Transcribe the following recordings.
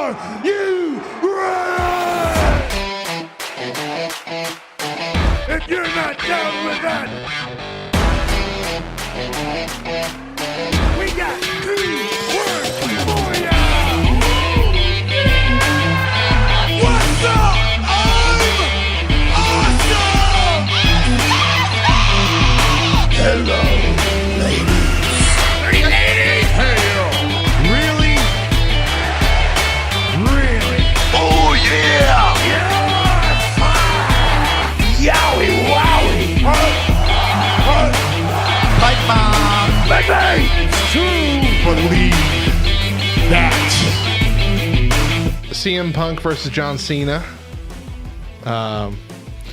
Are you ready? If you're not down with that, we got 2 words for ya. What's up? I'm awesome. Hello, ladies. Hey, ladies. Hey, really? Really? Oh, yeah. Yes. Yowie, wowie. Bye, Mom. Baby. It's true. Believe that. CM Punk versus John Cena.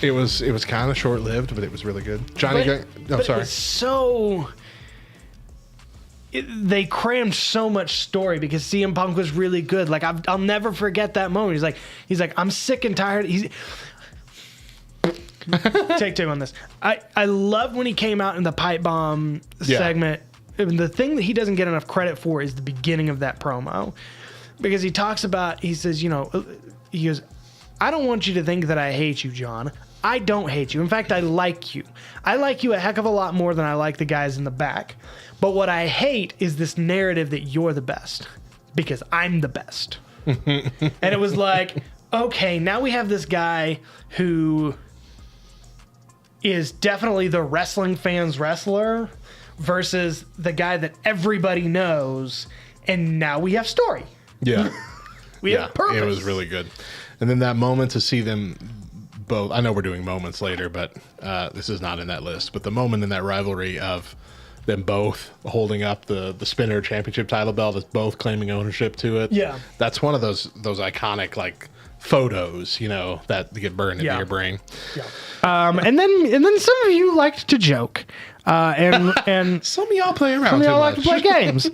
It was kind of short lived, but it was really good. Johnny, But sorry. it's so they crammed so much story because CM Punk was really good. Like I'll never forget that moment. He's like, I'm sick and tired. Take 2 on this. I love when he came out in the pipe bomb segment. And the thing that he doesn't get enough credit for is the beginning of that promo, because he says, he goes, I don't want you to think that I hate you, John. I don't hate you. In fact, I like you. I like you a heck of a lot more than I like the guys in the back. But what I hate is this narrative that you're the best because I'm the best. And it was like, okay, now we have this guy who is definitely the wrestling fans wrestler versus the guy that everybody knows. And now we have story. Yeah. We have purpose. It was really good. And then that moment to see them both, I know we're doing moments later, but this is not in that list, but the moment in that rivalry of them both holding up the Spinner Championship title belt as both claiming ownership to it. Yeah. That's one of those iconic like photos, that get burned into your brain. Yeah. And then some of you liked to joke. And Some of y'all play around some of too y'all like much. to play games,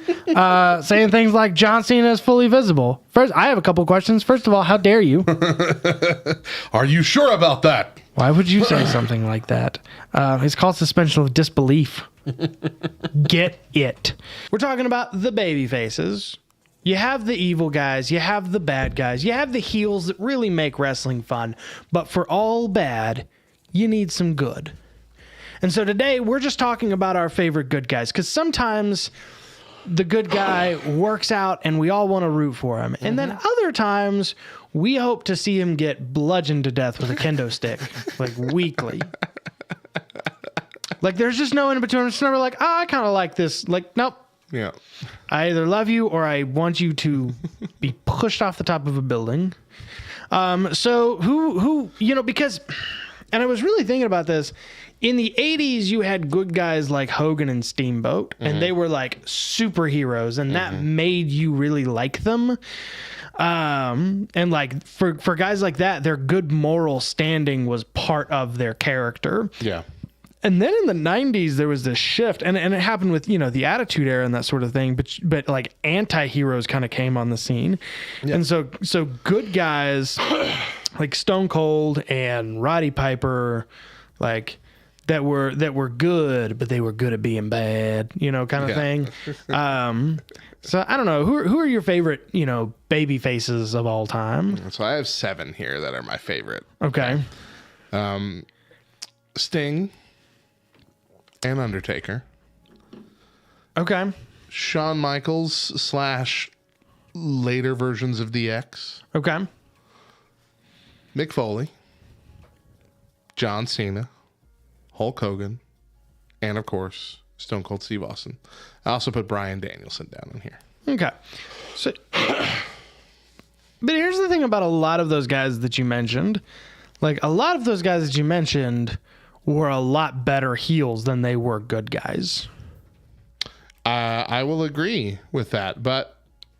saying things like John Cena is fully visible. First, I have a couple questions. First of all, how dare you? Are you sure about that? Why would you say something like that? It's called suspension of disbelief. Get it. We're talking about the Babyfaces. You have the evil guys, you have the bad guys, you have the heels that really make wrestling fun. But for all bad, you need some good. And so today we're just talking about our favorite good guys, because sometimes the good guy works out and we all want to root for him. And then other times we hope to see him get bludgeoned to death with a kendo stick, like weekly. Like there's just no in between. It's never like, I kind of like this. Like, nope. Yeah. I either love you or I want you to be pushed off the top of a building. So who, because, and I was really thinking about this. In the 80s, you had good guys like Hogan and Steamboat, and they were like superheroes, and that made you really like them. And like for guys like that, their good moral standing was part of their character. Yeah. And then in the 90s, there was this shift, and it happened with, the Attitude Era and that sort of thing, but like anti-heroes kind of came on the scene. Yeah. And so good guys like Stone Cold and Roddy Piper, like that were good, but they were good at being bad, kind of thing. So I don't know, who are your favorite, baby faces of all time? So I have 7 here that are my favorite. Okay. Sting and Undertaker. Okay. Shawn Michaels / later versions of DX. Okay. Mick Foley. John Cena. Hulk Hogan. And of course, Stone Cold Steve Austin. I also put Bryan Danielson down in here. Okay. So, but here's the thing about a lot of those guys that you mentioned. Like, a lot of those guys that you mentioned were a lot better heels than they were good guys. I will agree with that, but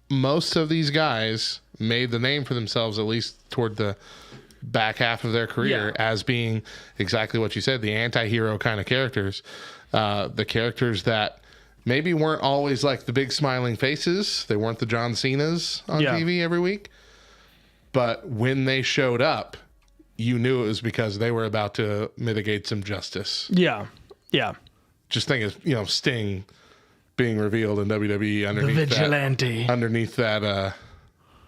most of these guys made the name for themselves, at least toward the back half of their career, as being exactly what you said, the anti-hero kind of characters. The characters that maybe weren't always like the big smiling faces. They weren't the John Cenas on TV every week. But when they showed up, you knew it was because they were about to mitigate some justice. Yeah. Yeah. Just think of, Sting being revealed in WWE underneath the vigilante. underneath that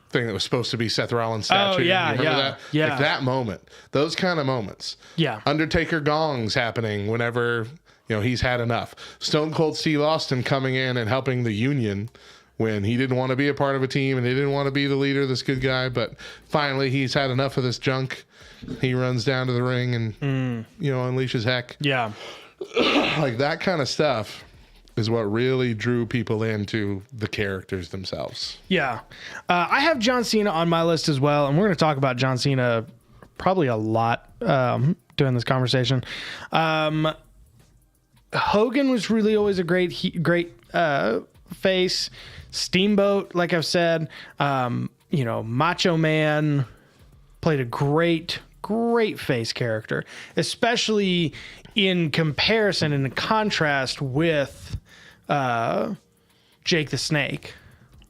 thing that was supposed to be Seth Rollins' statue. yeah, You remember yeah, that? yeah. Like that moment. Those kind of moments. Yeah. Undertaker gongs happening whenever, he's had enough. Stone Cold Steve Austin coming in and helping the Union when he didn't want to be a part of a team and he didn't want to be the leader, this good guy, but finally he's had enough of this junk. He runs down to the ring and, unleashes heck. Yeah. Like that kind of stuff is what really drew people into the characters themselves. Yeah. I have John Cena on my list as well, and we're going to talk about John Cena probably a lot during this conversation. Hogan was really always a great face. Steamboat, like I've said, Macho Man played a great face character, especially in comparison and in contrast with Jake the Snake.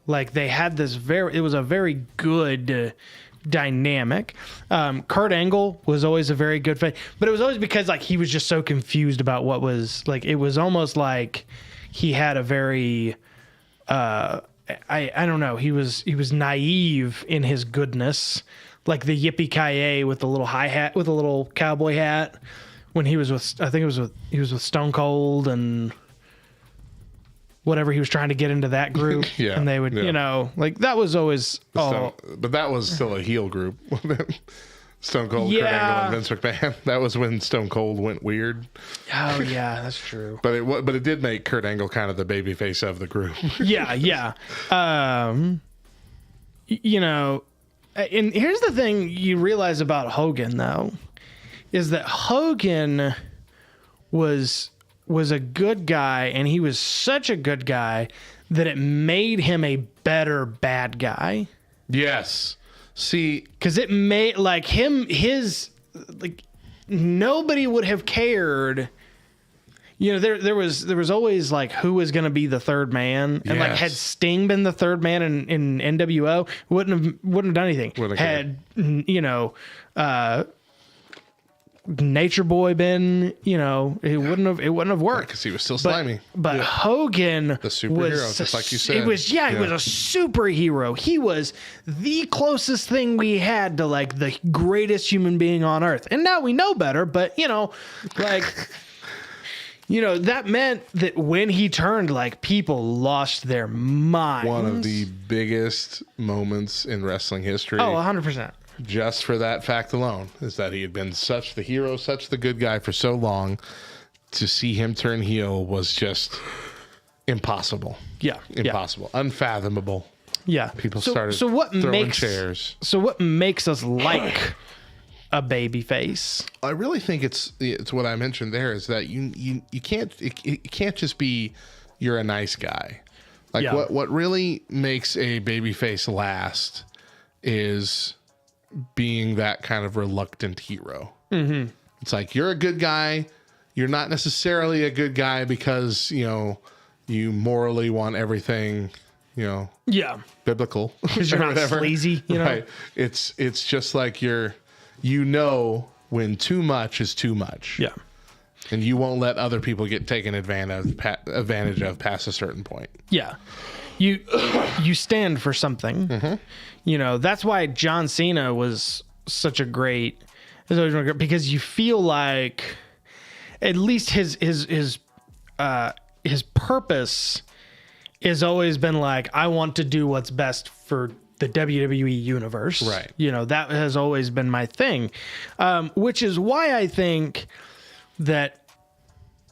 Like they had this it was a very good dynamic. Kurt Angle was always a very good face, but it was always because like he was just so confused about what was like. It was almost like he had a very I don't know. He was naive in his goodness, like the yippee-ki-yay with the little hi-hat, with a little cowboy hat. When he was with, he was with Stone Cold and whatever he was trying to get into that group. Yeah, and they would, like that was always. But that was still a heel group. Stone Cold, Yeah. Kurt Angle, and Vince McMahon. That was when Stone Cold went weird. Oh yeah, that's true. But it did make Kurt Angle kind of the babyface of the group. Yeah. And here's the thing you realize about Hogan though, is that Hogan was a good guy, and he was such a good guy that it made him a better bad guy. Yes. See, because it made like nobody would have cared. There was always like who was going to be the third man, and like had Sting been the third man in NWO, wouldn't have done anything. Had Nature Boy been, it wouldn't have worked because he was still slimy. But Hogan, the superhero, just like you said, he was a superhero. He was the closest thing we had to like the greatest human being on earth. And now we know better, but that meant that when he turned, like people lost their minds. One of the biggest moments in wrestling history. Oh, 100%. Just for that fact alone, is that he had been such the hero, such the good guy for so long. To see him turn heel was just impossible. Yeah. Impossible. Yeah. Unfathomable. Yeah. People started throwing chairs. So what makes us like a baby face? I really think it's what I mentioned there, is that you can't it can't just be you're a nice guy. Like what really makes a baby face last is being that kind of reluctant hero. Mm-hmm. It's like you're a good guy. You're not necessarily a good guy because you morally want everything biblical because you're not sleazy. Right. It's just like when too much is too much. Yeah. And you won't let other people get taken advantage of past a certain point. Yeah. You stand for something. Mm-hmm. That's why John Cena was such a great, because you feel like at least his purpose has always been like, I want to do what's best for the WWE universe. Right. That has always been my thing. Which is why I think that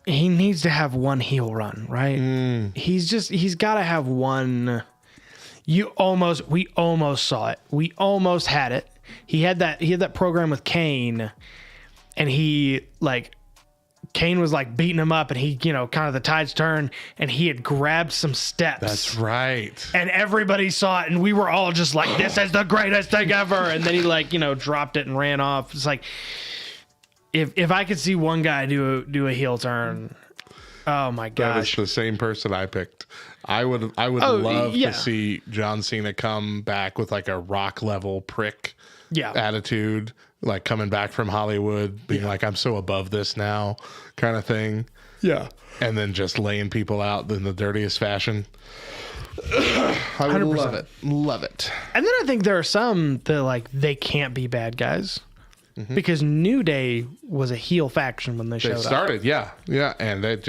he needs to have one heel run, right? He's got to have one. We almost saw it. We almost had it. He had that program with Kane, and Kane was like beating him up, and he, kind of the tides turned, and he had grabbed some steps. That's right. And everybody saw it, and we were all just like, this is the greatest thing ever. And then he dropped it and ran off. It's like, if I could see one guy do a heel turn, oh my gosh. That is the same person I picked. I would love to see John Cena come back with like a rock level prick attitude, like coming back from Hollywood, being like, I'm so above this now kind of thing. Yeah. And then just laying people out in the dirtiest fashion. I would 100%. love it. And then I think there are some that like they can't be bad guys because New Day was a heel faction when they showed They up. started, yeah, and it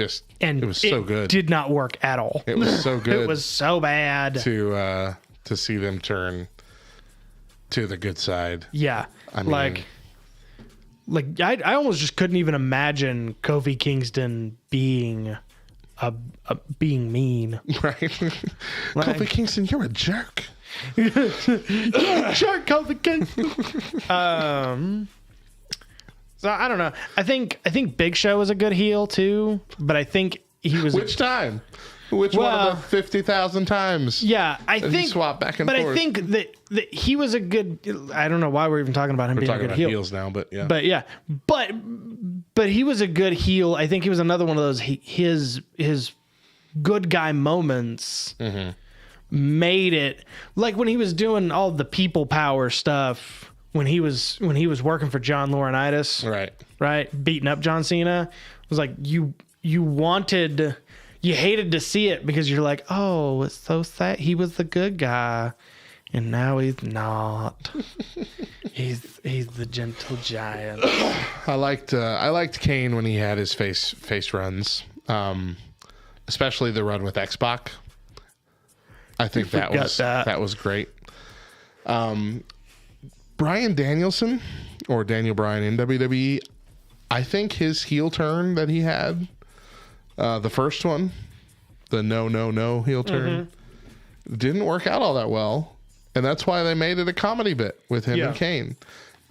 was so good. Did not work at all. It was so good. It was so bad. to see them turn to the good side. Yeah, I mean, I almost just couldn't even imagine Kofi Kingston being being mean. Right. Kofi Kingston, you're a jerk. Sure, Kofi Kingston. So I don't know. I think Big Show was a good heel too, but I think he was. Which time? Which one of the 50,000 times? Yeah, I Did think he swap back and but forth? I think that he was a good. I don't know why we're even talking about him being a Talking good about heel. heels now, but yeah. But yeah, but he was a good heel. I think he was another one of those his good guy moments made it like when he was doing all the people power stuff when he was working for John Laurinaitis, right, beating up John Cena. It was like you hated to see it because you're like, oh, it's so sad. He was the good guy, and now he's not. he's the gentle giant. I liked Kane when he had his face runs, especially the run with X-Pac. I think that was great. Bryan Danielson, or Daniel Bryan in WWE, I think his heel turn that he had, the first one, the no heel turn, didn't work out all that well. And that's why they made it a comedy bit with him and Kane.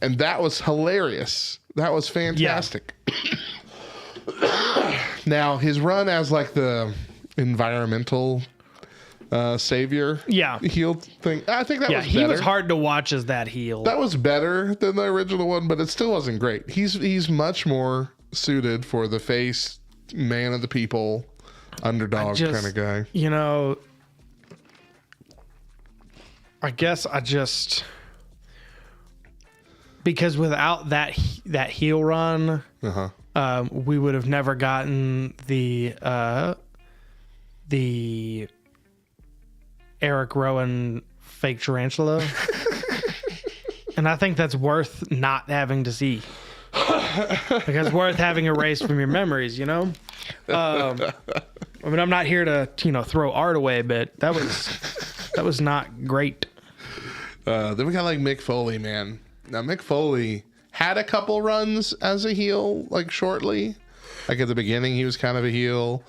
And that was hilarious. That was fantastic. Yeah. Now, his run as like the environmental savior heel thing, I think that was better. He was hard to watch as that heel. That was better than the original one, but it still wasn't great. He's much more suited for the face, man of the people, underdog kind of guy. You know, I guess because without that heel run, we would have never gotten the Eric Rowan fake tarantula. And I think that's worth not having to see. Like it's worth having erased from your memories, you know? I mean, I'm not here to, throw art away, but that was not great. Then we got like Mick Foley, man. Now Mick Foley had a couple runs as a heel, like shortly. Like at the beginning, he was kind of a heel.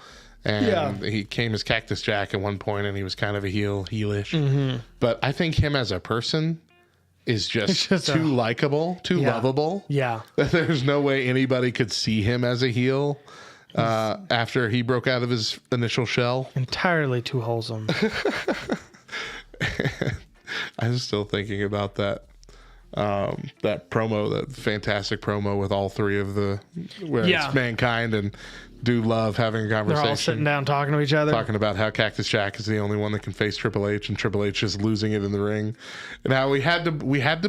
And he came as Cactus Jack at one point, and he was kind of a heelish. But I think him as a person is just too likable, too lovable. Yeah. There's no way anybody could see him as a heel after he broke out of his initial shell. Entirely too wholesome. I'm still thinking about that promo, that fantastic promo with all three of it's Mankind and Dude Love having a conversation. They're all sitting down talking to each other. Talking about how Cactus Jack is the only one that can face Triple H, and Triple H is losing it in the ring. And how we had to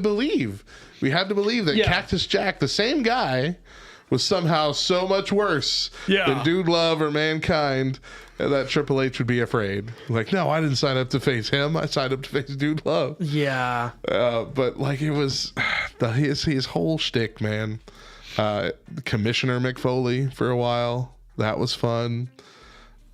believe that Cactus Jack, the same guy, was somehow so much worse than Dude Love or Mankind, that Triple H would be afraid. Like, no, I didn't sign up to face him. I signed up to face Dude Love. Yeah. But like it was his whole shtick, man. Commissioner Mick Foley for a while. That was fun.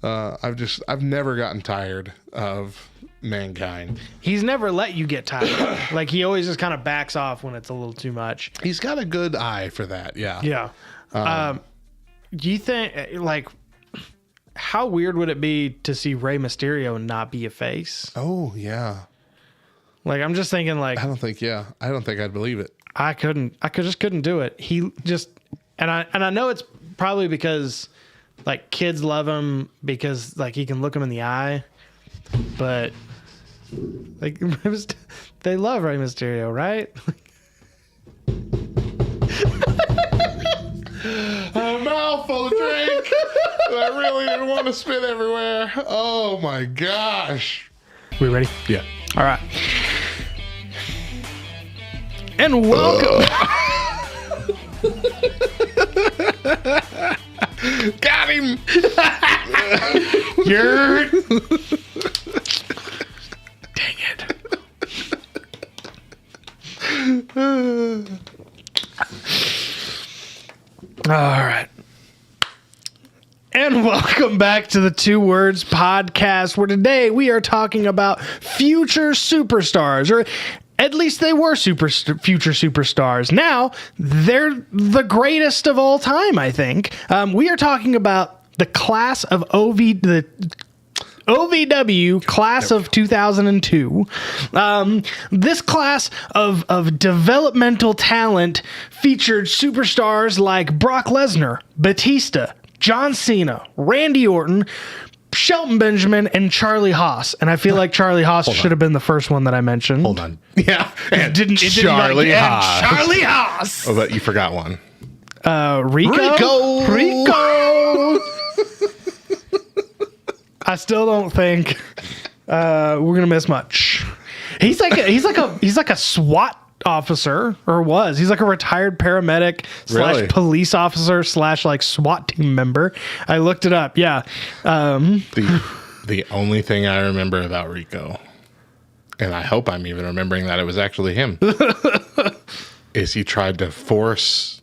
I've never gotten tired of Mankind. He's never let you get tired. Like he always just kind of backs off when it's a little too much. He's got a good eye for that. Yeah. Yeah. Do you think like how weird would it be to see Rey Mysterio not be a face? Oh yeah. Like I'm just thinking like I don't think I'd believe it. I just couldn't do it. He just and I know it's probably because like kids love him because like he can look him in the eye, but like they love Rey Mysterio, right? A mouthful of drink. I really didn't want to spit everywhere. Oh my gosh. We ready? Yeah. All right. And welcome. Got him. You're right. And welcome back to the Two Words Podcast, where today we are talking about future superstars, or at least they were future superstars. Now, they're the greatest of all time, I think. We are talking about the class of the OVW Class of 2002. This class of developmental talent featured superstars like Brock Lesnar, Batista, John Cena, Randy Orton, Shelton Benjamin, and Charlie Haas. And I feel like Charlie Haas should have been the first one that I mentioned. Hold on. Yeah. It didn't Charlie Haas. Charlie Haas. Oh, but you forgot one. Rico. I still don't think we're gonna miss much. He's like a SWAT officer, or was. He's like a retired paramedic Really? / police officer / like SWAT team member. I looked it up. Yeah. The only thing I remember about Rico, and I hope I'm even remembering that it was actually him, is he tried to force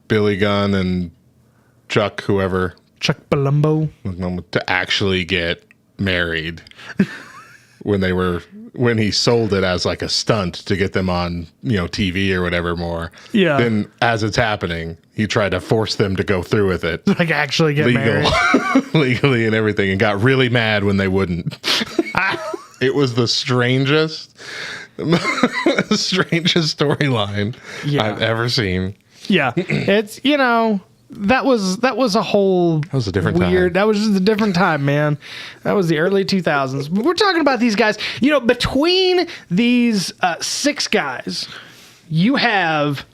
Billy Gunn and Chuck, whoever, Chuck Palumbo, to actually get married when he sold it as like a stunt to get them on, TV or whatever more. Yeah. Then as it's happening, he tried to force them to go through with it. like actually get married. Legally and everything, and got really mad when they wouldn't. It was the strangest storyline I've ever seen. Yeah. It's, that was a whole was a different weird time. That was just a different time, man. That was the early 2000s. But we're talking about these guys. Between these 6 guys, you have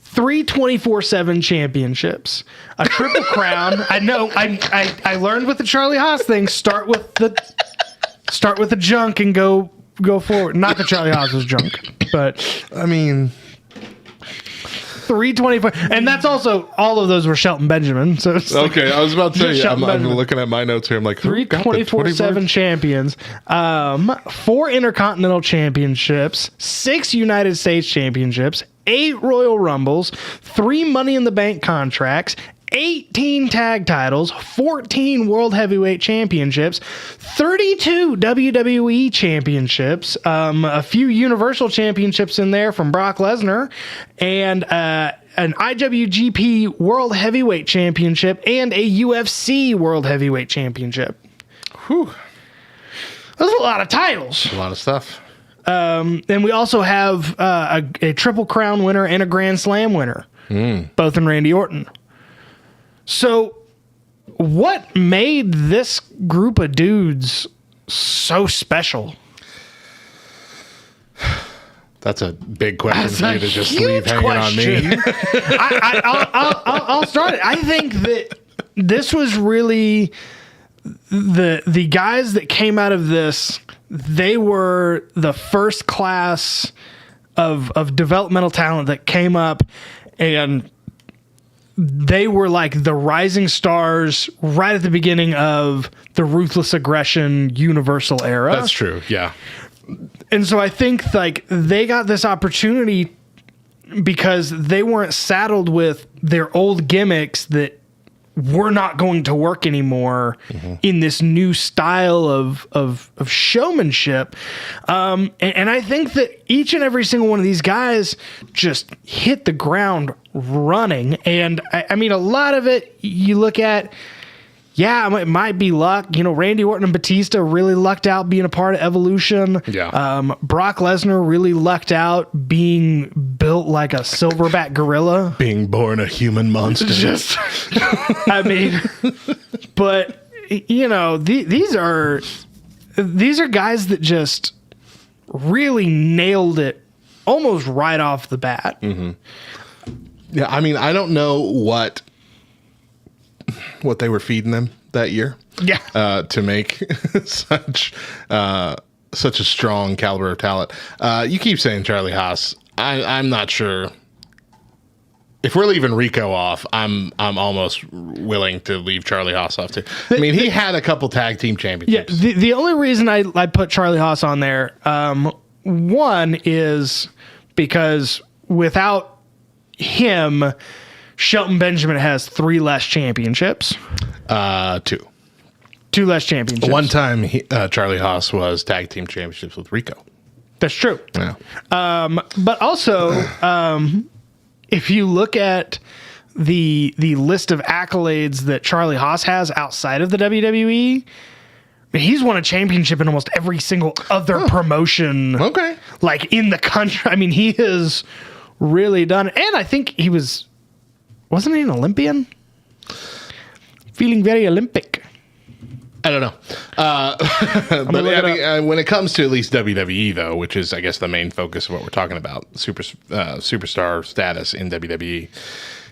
3 24/7 championships, a triple crown. I know. I learned with the Charlie Haas thing. Start with the junk and go forward. Not that Charlie Haas was junk, but I mean, 324, and that's also all of those were Shelton Benjamin. So it's okay, I was about to say, I'm Benjamin. looking at my notes here. I'm like, 3 24/7 champions, 4 Intercontinental Championships, 6 United States Championships, 8 Royal Rumbles, 3 Money in the Bank contracts, 18 tag titles, 14 World Heavyweight Championships, 32 WWE Championships, a few Universal Championships in there from Brock Lesnar, and an IWGP World Heavyweight Championship and a UFC World Heavyweight Championship. Whew. That's a lot of titles. A lot of stuff. And we also have a Triple Crown winner and a Grand Slam winner, both in Randy Orton. So, what made this group of dudes so special? That's a big question for you to just leave hanging on me. I'll start it. I think that this was really the guys that came out of this. They were the first class of developmental talent that came up, and they were like the rising stars right at the beginning of the Ruthless Aggression Universal era. That's true. Yeah. And so I think like they got this opportunity because they weren't saddled with their old gimmicks that were not going to work anymore in this new style of showmanship. And I think that each and every single one of these guys just hit the ground running. And I mean, a lot of it you look at, it might be luck. Randy Orton and Batista really lucked out being a part of Evolution. Yeah. Brock Lesnar really lucked out being built like a silverback gorilla. Being born a human monster. But these are guys that just really nailed it almost right off the bat. Mm-hmm. Yeah, I mean, I don't know what they were feeding them that year. Yeah. To make such a strong caliber of talent. You keep saying Charlie Haas. I'm not sure. If we're leaving Rico off, I'm almost willing to leave Charlie Haas off too. I mean, he had a couple tag team championships. Yeah. The only reason I put Charlie Haas on there one is because without him, Shelton Benjamin has 3 less championships. 2. 2 less championships. One time, Charlie Haas was tag team championships with Rico. That's true. Yeah. But also, if you look at the list of accolades that Charlie Haas has outside of the WWE, he's won a championship in almost every single other promotion. Okay. Like in the country. I mean, he has really done. And I think wasn't he an Olympian? Feeling very Olympic. I don't know. But when it comes to at least WWE, though, which is, I guess, the main focus of what we're talking about, superstar status in WWE,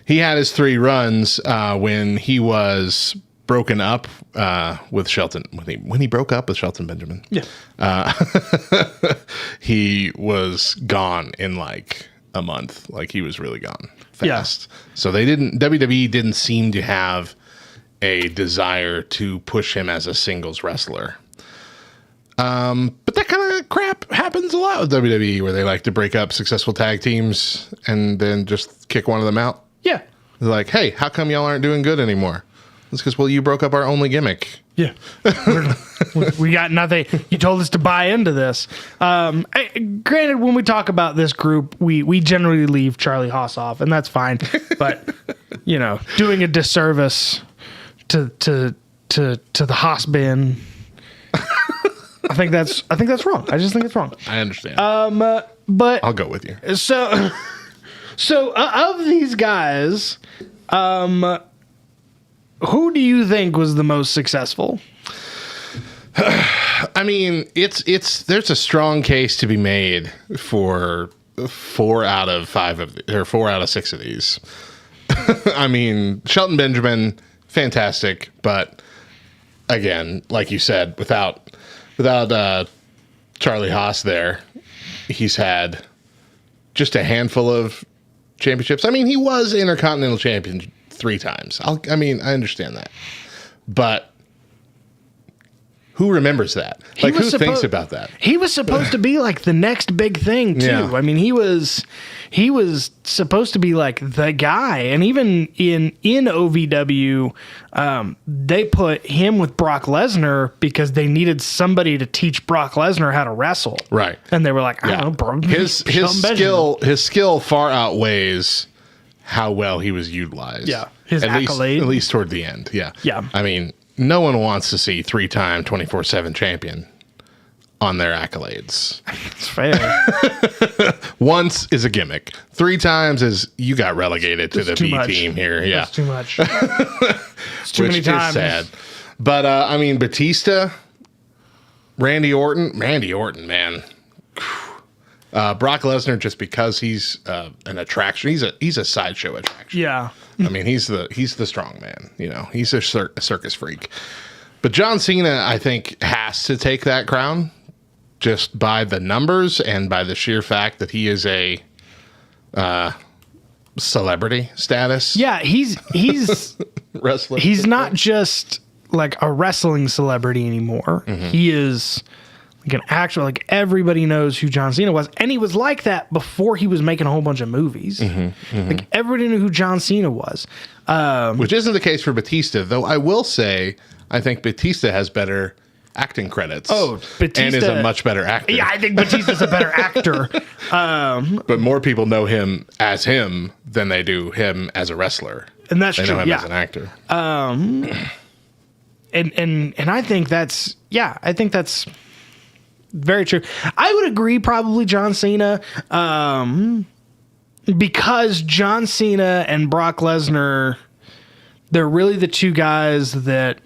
he had his 3 runs when he was broken up with Shelton. When he broke up with Shelton Benjamin, he was gone in like a month. Like he was really gone fast. Yeah. So WWE didn't seem to have a desire to push him as a singles wrestler. But that kind of crap happens a lot with WWE, where they like to break up successful tag teams and then just kick one of them out. Yeah. They're like, hey, how come y'all aren't doing good anymore? It's because, well, you broke up our only gimmick. Yeah. We got nothing. You told us to buy into this. Granted, when we talk about this group, we generally leave Charlie Haas off, and that's fine. But, doing a disservice to the Haas bin, I think that's wrong. I just think it's wrong. I understand. But I'll go with you. So of these guys, who do you think was the most successful? I mean, there's a strong case to be made for 4 out of 6 of these. I mean, Shelton Benjamin, fantastic, but again, like you said, without Charlie Haas there, he's had just a handful of championships. I mean, he was Intercontinental Champion 3 times. I understand that, but who remembers that? Like, who thinks about that? He was supposed to be like the next big thing too. Yeah. I mean, he was supposed to be like the guy, and even in OVW, they put him with Brock Lesnar because they needed somebody to teach Brock Lesnar how to wrestle. Right, and they were like, I don't know, bro. His skill far outweighs how well he was utilized. Yeah, his accolade, at least toward the end. Yeah, yeah. I mean, no one wants to see 3-time 24/7 champion on their accolades. It's fair. Once is a gimmick. 3 times is you got relegated to the B team here. Yeah, that's too much. It's too many times. Is sad. But I mean, Batista, Randy Orton, man. Brock Lesnar, just because he's an attraction, he's a sideshow attraction. Yeah, I mean, he's the strong man. He's a circus freak. But John Cena, I think, has to take that crown just by the numbers and by the sheer fact that he is a celebrity status. Yeah, he's wrestler. He's not just like a wrestling celebrity anymore. Mm-hmm. He is like an actual, like everybody knows who John Cena was. And he was like that before he was making a whole bunch of movies. Mm-hmm, mm-hmm. Like everybody knew who John Cena was. Which isn't the case for Batista, though I will say, I think Batista has better acting credits. Oh, Batista. And is a much better actor. Yeah, I think Batista's a better actor. But more people know him as him than they do him as a wrestler. And that's true. They know him as an actor. And I think that's very true. I would agree, probably John Cena, because John Cena and Brock Lesnar, they're really the 2 guys that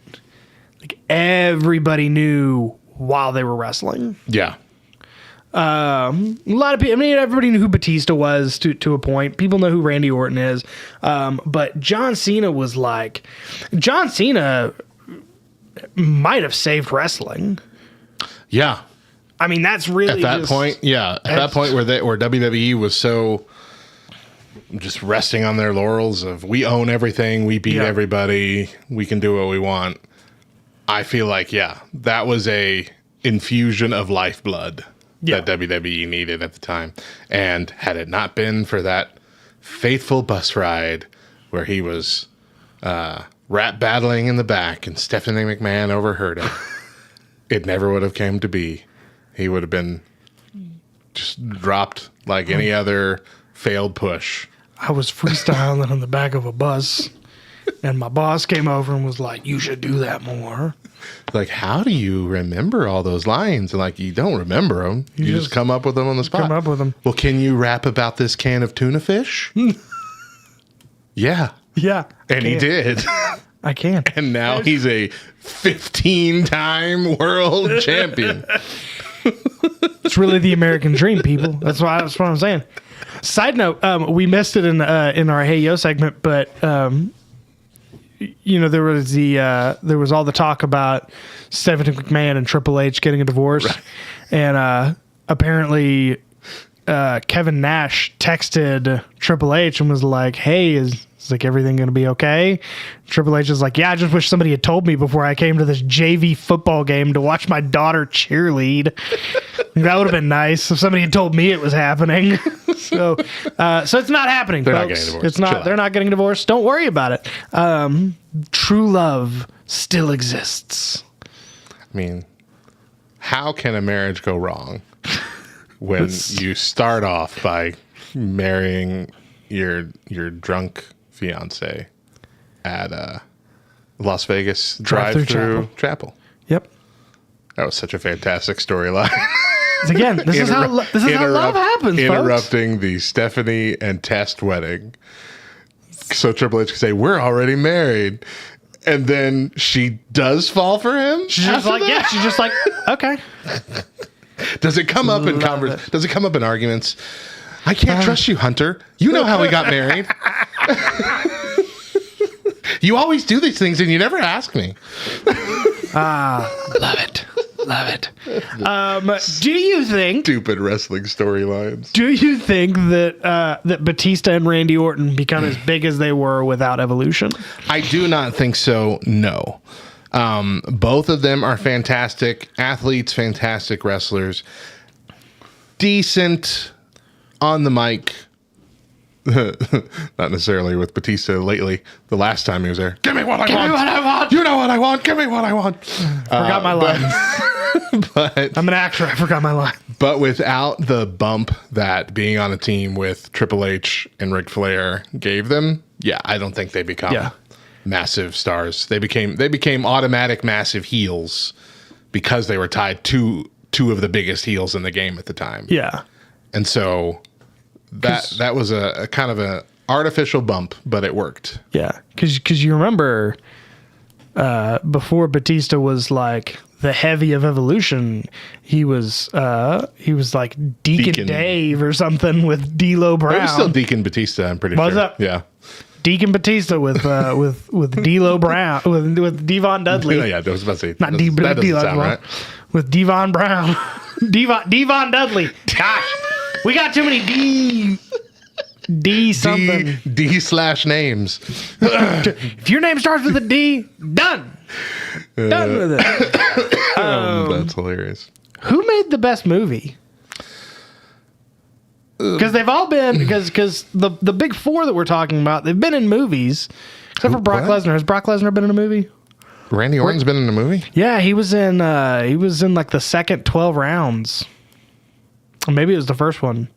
like everybody knew while they were wrestling. Yeah. A lot of people, I mean, everybody knew who Batista was to a point. People know who Randy Orton is. But John Cena was like, John Cena might have saved wrestling. Yeah. I mean, that's really at that point. Yeah, at that point where WWE was so just resting on their laurels of we own everything, we beat everybody, we can do what we want. I feel like that was a infusion of lifeblood that WWE needed at the time. And had it not been for that faithful bus ride where he was rap battling in the back and Stephanie McMahon overheard it, it never would have came to be. He would have been just dropped like any other failed push. I was freestyling on the back of a bus, and my boss came over and was like, "You should do that more." Like, how do you remember all those lines? And like, you don't remember them. You just come up with them on the spot. Come up with them. Well, can you rap about this can of tuna fish? Yeah. Yeah. And he did. I can. And now he's a 15-time world champion. It's really the American dream, people. That's what I'm saying. Side note, we missed it in our Hey Yo segment, but there was all the talk about Stephanie McMahon and Triple H getting a divorce, right. And apparently Kevin Nash texted Triple H and was like, "Hey, is like everything going to be okay?" Triple H is like, "Yeah, I just wish somebody had told me before I came to this JV football game to watch my daughter cheerlead." That would have been nice if somebody had told me it was happening. So it's not happening, They're folks. not getting divorced. It's not. They're not getting divorced. Don't worry about it. True love still exists. I mean, how can a marriage go wrong when you start off by marrying your drunk fiance at a Las Vegas drive-through chapel? Yep. That was such a fantastic storyline. Again, this is how love happens, interrupting folks. the Stephanie and Test wedding, so Triple H can say, "We're already married," and then she does fall for him. She's just like, yeah. She's just like, okay. Does it come up in Does it come up in arguments? I can't trust you, Hunter. You know how we got married. You always do these things and you never ask me. Love it. Love it. Do you think stupid wrestling storylines? Do you think that Batista and Randy Orton become as big as they were without Evolution? I do not think so. No. Both of them are fantastic athletes, fantastic wrestlers, decent on the mic. Not necessarily with Batista lately. The last time he was there, give me what I want. You know what I want. Give me what I want. Forgot my line. But I'm an actor. I forgot my line. But without the bump that being on a team with Triple H and Ric Flair gave them, yeah, I don't think they become massive stars. They became automatic massive heels because they were tied to two of the biggest heels in the game at the time. Yeah, and so that was a kind of an artificial bump, but it worked. Yeah, because you remember before Batista was like the heavy of Evolution, he was like Deacon Dave or something with D'Lo Brown. It was still Deacon Batista, I'm pretty sure. Was that? Yeah. Deacon Batista with D'Lo Brown with Devon Dudley. Yeah, I was about to say not that doesn't sound right. With Devon Brown, Devon Dudley. Gosh, we got too many D something. D/names. If your name starts with a D, done. Done with it. That's hilarious. Who made the best movie? Because they've all been because the big four that we're talking about, they've been in movies. Except for Brock Lesnar. Has Brock Lesnar been in a movie? Randy Orton's been in a movie? Yeah, he was in like the second 12 rounds. Or maybe it was the first one.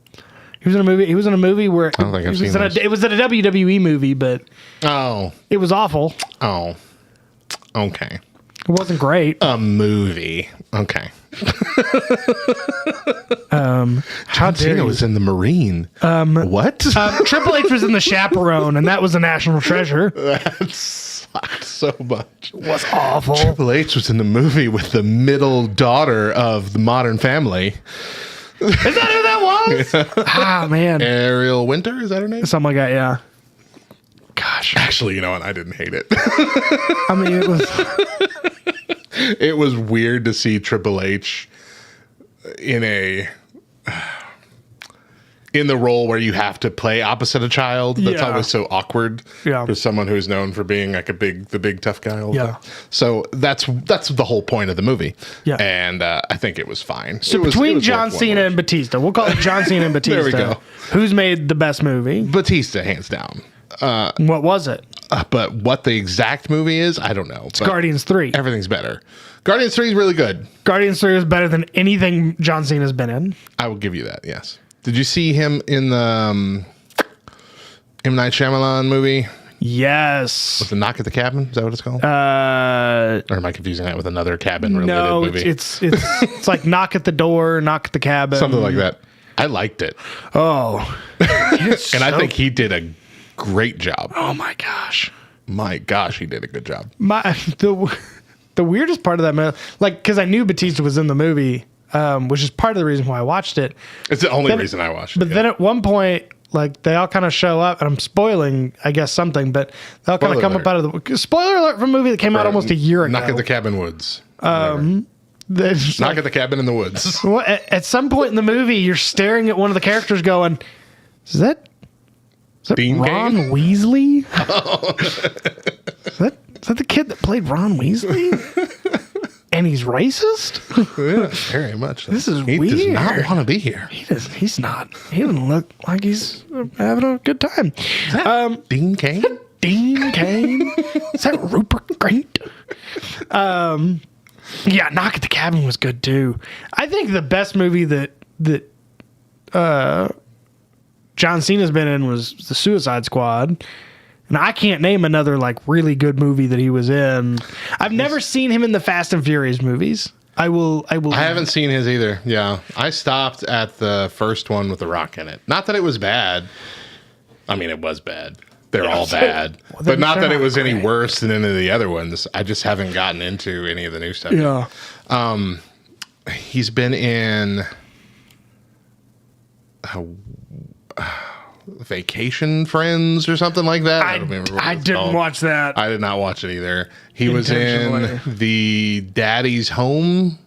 He was in a movie where I don't think I've seen this. It was in a WWE movie, but it was awful. Oh, okay. It wasn't great. A movie, okay. John Cena was in The Marine. What? Triple H was in The Chaperone, and that was a national treasure. That sucked so much. It was awful. Triple H was in the movie with the middle daughter of the Modern Family. Is that who that was? Yeah. Ah, man. Ariel Winter, is that her name? Something like that, yeah. Gosh. Actually, you know what? I didn't hate it. I mean, it was... It was weird to see Triple H in a... in the role where you have to play opposite a child. That's always so awkward for someone who's known for being like the big tough guy all the time. So that's the whole point of the movie. Yeah. And I think it was fine. So between John Cena and Batista, we'll call it John Cena and Batista. There we go. Who's made the best movie? Batista, hands down. What was it? But what the exact movie is, I don't know. It's Guardians 3. Everything's better. Guardians 3 is really good. Guardians 3 is better than anything John Cena's been in. I will give you that, yes. Did you see him in the M. Night Shyamalan movie? Yes. Was it Knock at the Cabin? Is that what it's called? Or am I confusing that with another cabin-related movie? It's like Knock at the Door, Knock at the Cabin. Something like that. I liked it. Oh. And I think he did a great job. Oh, my gosh. My gosh, he did a good job. The weirdest part of that movie, like, because I knew Batista was in the movie, which is part of the reason why I watched it. It's the only reason I watched it. But then at one point, like, they all kind of show up, and I'm spoiling, I guess, something, but they all kind of come up out of the... Spoiler alert from a movie that came out almost a year ago. Knock at the Cabin Woods. Knock at the Cabin in the Woods. Well, at some point in the movie, you're staring at one of the characters going, is that Dean Ron Cain? Weasley? Oh. Is that the kid that played Ron Weasley? And he's racist? Yeah, very much. This is weird. He does not want to be here. He's not. He doesn't look like he's having a good time. Is that Dean Cain? Dean Cain? Is that Rupert Grint? Yeah, Knock at the Cabin was good too. I think the best movie that John Cena's been in was The Suicide Squad. And I can't name another like really good movie that he was in. I've never seen him in the Fast and Furious movies. I haven't seen his either. Yeah. I stopped at the first one with The Rock in it. Not that it was bad. I mean, it was bad. They're all bad. Well, but not that it was any worse than any of the other ones. I just haven't gotten into any of the new stuff. Yeah. He's been in Vacation Friends or something like that. I didn't watch that. I did not watch it either. He was in the Daddy's Home.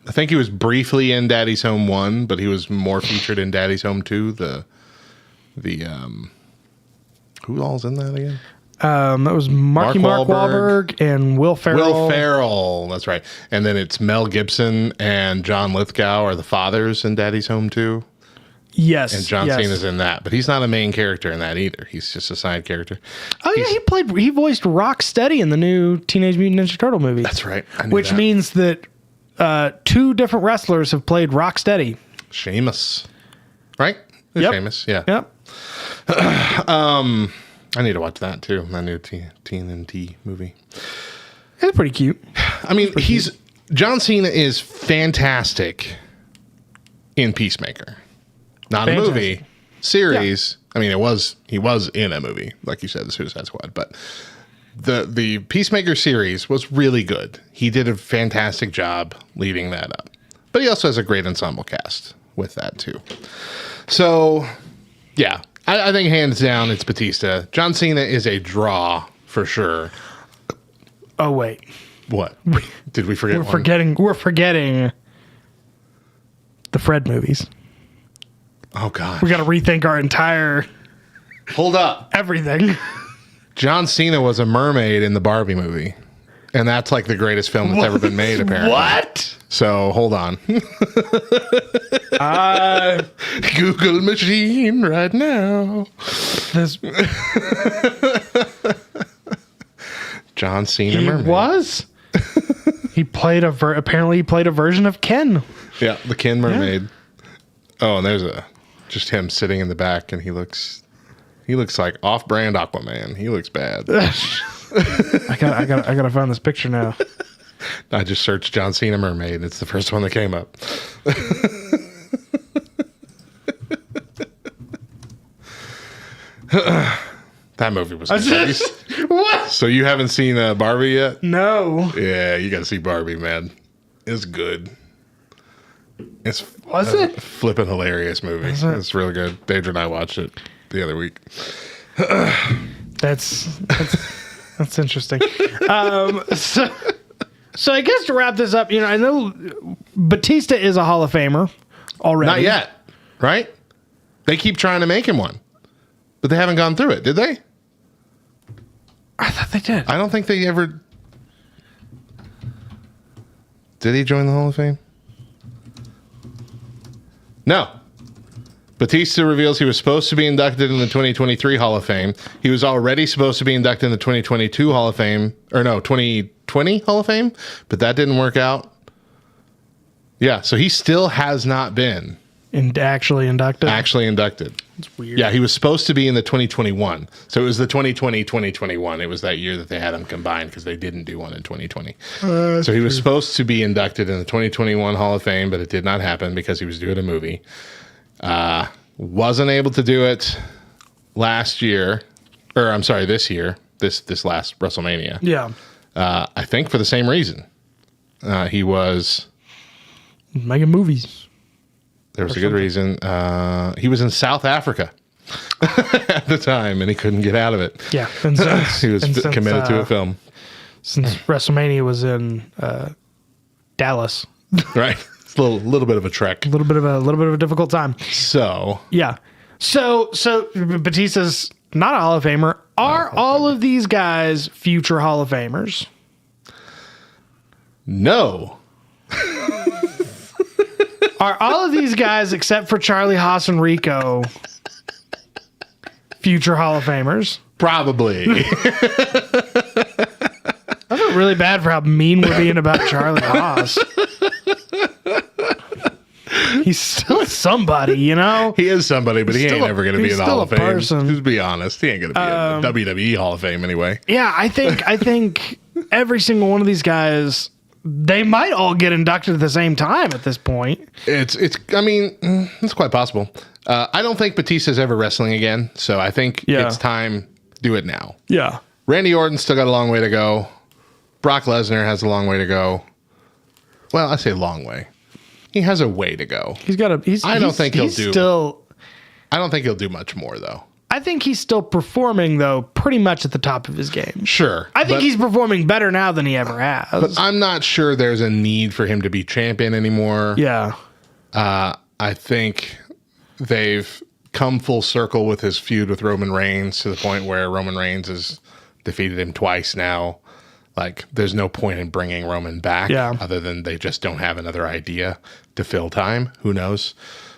I think he was briefly in Daddy's Home 1, but he was more featured in Daddy's Home 2. Who all's in that again? That was Mark Wahlberg and Will Ferrell. Will Ferrell, that's right. And then it's Mel Gibson and John Lithgow are the fathers in Daddy's Home 2. Yes. And John Cena's in that, but he's not a main character in that either. He's just a side character. Oh, yeah, he voiced Rocksteady in the new Teenage Mutant Ninja Turtle movie. That's right. Which means that two different wrestlers have played Rocksteady. Sheamus. Right? Yep. Sheamus, yeah. Yep. I need to watch that too. My new TNT movie. It's pretty cute. I mean, John Cena is fantastic in Peacemaker. Not a movie, series. Yeah. I mean, he was in a movie, like you said, The Suicide Squad, but the Peacemaker series was really good. He did a fantastic job leading that up. But he also has a great ensemble cast with that too. So, yeah, I think hands down it's Batista. John Cena is a draw for sure. Oh wait, what did we forget? We're forgetting the Fred movies. Oh gosh, we got to rethink our entire. Hold up, everything. John Cena was a mermaid in the Barbie movie, and that's like the greatest film that's ever been made. Apparently, what? So hold on. Google machine right now. John Cena mermaid. Was? He played apparently he played a version of Ken. Yeah, the Ken mermaid. Yeah. Oh, and there's just him sitting in the back, and he looks like off-brand Aquaman. He looks bad. I gotta find this picture now. I just searched John Cena mermaid. It's the first one that came up. That movie was nice. What? So you haven't seen Barbie yet? No. Yeah, you got to see Barbie, man. It's good. It's flipping hilarious movie. It's really good. Deidre and I watched it the other week. That's interesting. So I guess to wrap this up, I know Batista is a Hall of Famer already. Not yet. right? They keep trying to make him one, but they haven't gone through it, did they? I thought they did. I don't think they ever... Did he join the Hall of Fame? No. Batista reveals he was supposed to be inducted in the 2023 Hall of Fame. He was already supposed to be inducted in the 2022 Hall of Fame, or no, 2020 Hall of Fame, but that didn't work out. Yeah, so he still has not been Actually inducted? actually inducted. It's weird. Yeah, he was supposed to be in the 2021. So it was the 2020-2021. It was that year that they had them combined because they didn't do one in 2020. So he was supposed to be inducted in the 2021 Hall of Fame, but it did not happen because he was doing a movie. Wasn't able to do it last year, or I'm sorry, this year, this last WrestleMania. Yeah. I think for the same reason. He was... Making movies. There was a good reason. He was in South Africa at the time, and he couldn't get out of it. Yeah. And since, He was committed to a film. Since WrestleMania was in Dallas. Right. It's a little bit of a trek. A little bit of a difficult time. So Yeah. So Batista's not a Hall of Famer. Are all of these guys future Hall of Famers? no. Are all of these guys, except for Charlie Haas and Rico, future Hall of Famers? Probably. I feel really bad for how mean we're being about Charlie Haas. He's still somebody, you know? He is somebody, but he ain't still ever going to be in the Hall of still a Fame. person. Just be honest. He ain't going to be in the WWE Hall of Fame anyway. Yeah, I think every single one of these guys, they might all get inducted at the same time at this point. I mean, it's quite possible. I don't think Batista's ever wrestling again, so I think it's time. Do it now. Yeah. Randy Orton's still got a long way to go. Brock Lesnar has a long way to go. Well, I say long way. He has a way to go. I don't think he'll do much more though. I think he's still performing though, pretty much at the top of his game. Sure. I think he's performing better now than he ever has. But I'm not sure there's a need for him to be champion anymore. Yeah. I think they've come full circle with his feud with Roman Reigns to the point where Roman Reigns has defeated him twice now. Like, there's no point in bringing Roman back other than they just don't have another idea to fill time. Who knows?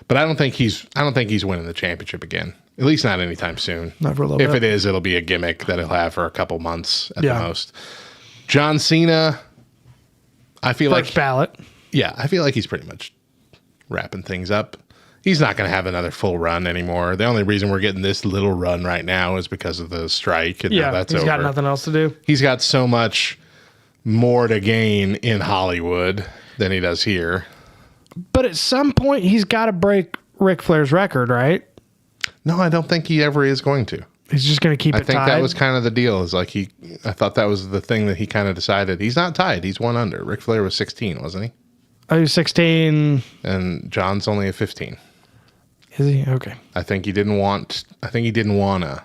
But I don't think he's winning the championship again. At least not anytime soon. Not for a little If bit. it is, it'll be a gimmick that he'll have for a couple months at the most. John Cena, I feel First ballot. Yeah, I feel like he's pretty much wrapping things up. He's not going to have another full run anymore. The only reason we're getting this little run right now is because of the strike. And now that's he's over. got nothing else to do. He's got so much more to gain in Hollywood than he does here. But at some point, he's got to break Ric Flair's record, right? No, I don't think he ever is going to. He's just going to keep it tied. I think that was kind of the deal. Is like I thought that was the thing that he kind of decided. He's not tied. He's one under. Ric Flair was 16, wasn't he? Oh, he was 16. And John's only a 15. Is he? Okay. I think he didn't want to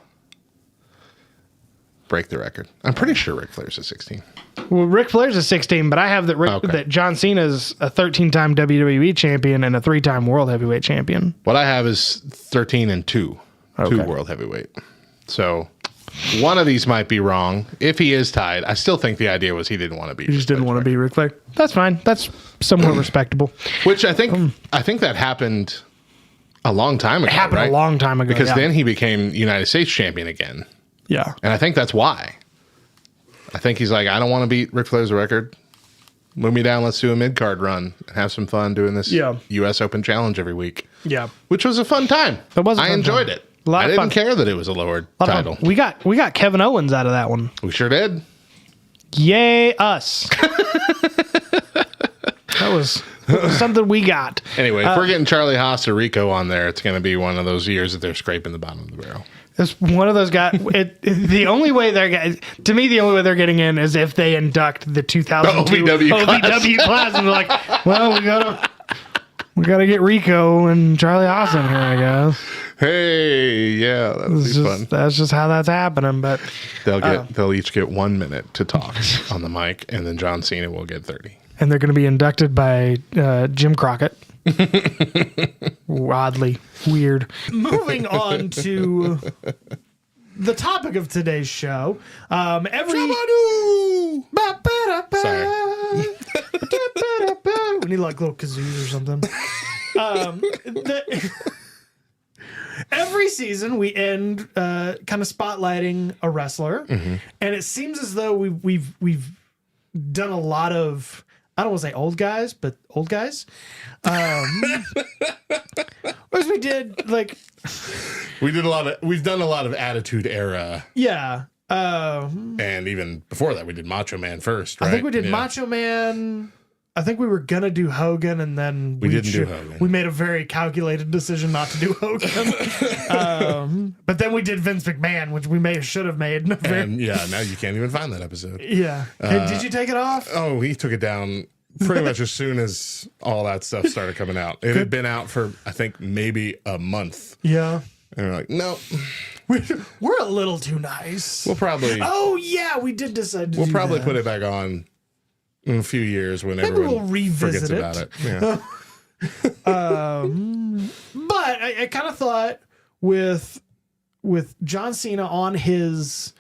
break the record. I'm pretty sure Ric Flair's a 16. Well, Ric Flair's a 16, but I have that John Cena's a 13-time WWE champion and a 3-time World Heavyweight champion. What I have is 13 and 2. Okay. 2 World Heavyweight. So one of these might be wrong. If he is tied, I still think the idea was he didn't want to be. He just didn't want to be Ric Flair. That's fine. That's somewhat respectable. Which I think that happened a long time ago. It happened right? a long time ago. Because then he became United States champion again. Yeah. And I think that's why. I think he's like, I don't want to beat Ric Flair's record. Move me down. Let's do a mid-card run and have some fun doing this U.S. Open Challenge every week. Yeah. Which was a fun time. It was a fun I enjoyed time. it. I didn't care that it was a lowered title. We got Kevin Owens out of that one. We sure did. Yay, us. That was something we got. Anyway, if we're getting Charlie Haas or Rico on there, it's going to be one of those years that they're scraping the bottom of the barrel. It's one of those guys. The only way they're getting in is if they induct the 2002 OVW class, and they're like, well, we gotta get Rico and Charlie Haas in here, I guess. Hey, yeah, that would be fun. That's just how that's happening. But they'll each get 1 minute to talk on the mic, and then John Cena will get 30. And they're going to be inducted by Jim Crockett. Oddly. Weird. Moving on to the topic of today's show. Sorry. We need like little kazoos or something. Every season we end kind of spotlighting a wrestler, and it seems as though we've done a lot of, I don't want to say old guys, but old guys. Whereas we did like we've done a lot of Attitude Era. Yeah. And even before that, we did Macho Man first, right? I think we did Macho Man. I think we were going to do Hogan, and then we didn't do Hogan. We made a very calculated decision not to do Hogan. But then we did Vince McMahon, which we should have made. And now you can't even find that episode. Yeah. Hey, did you take it off? Oh, he took it down pretty much as soon as all that stuff started coming out. It had been out for, I think, maybe a month. Yeah. And we're like, no. We're a little too nice. We'll probably... Oh, yeah, we did decide to We'll probably put it back on in a few years when everyone forgets about it. Yeah. But I kind of thought with John Cena on his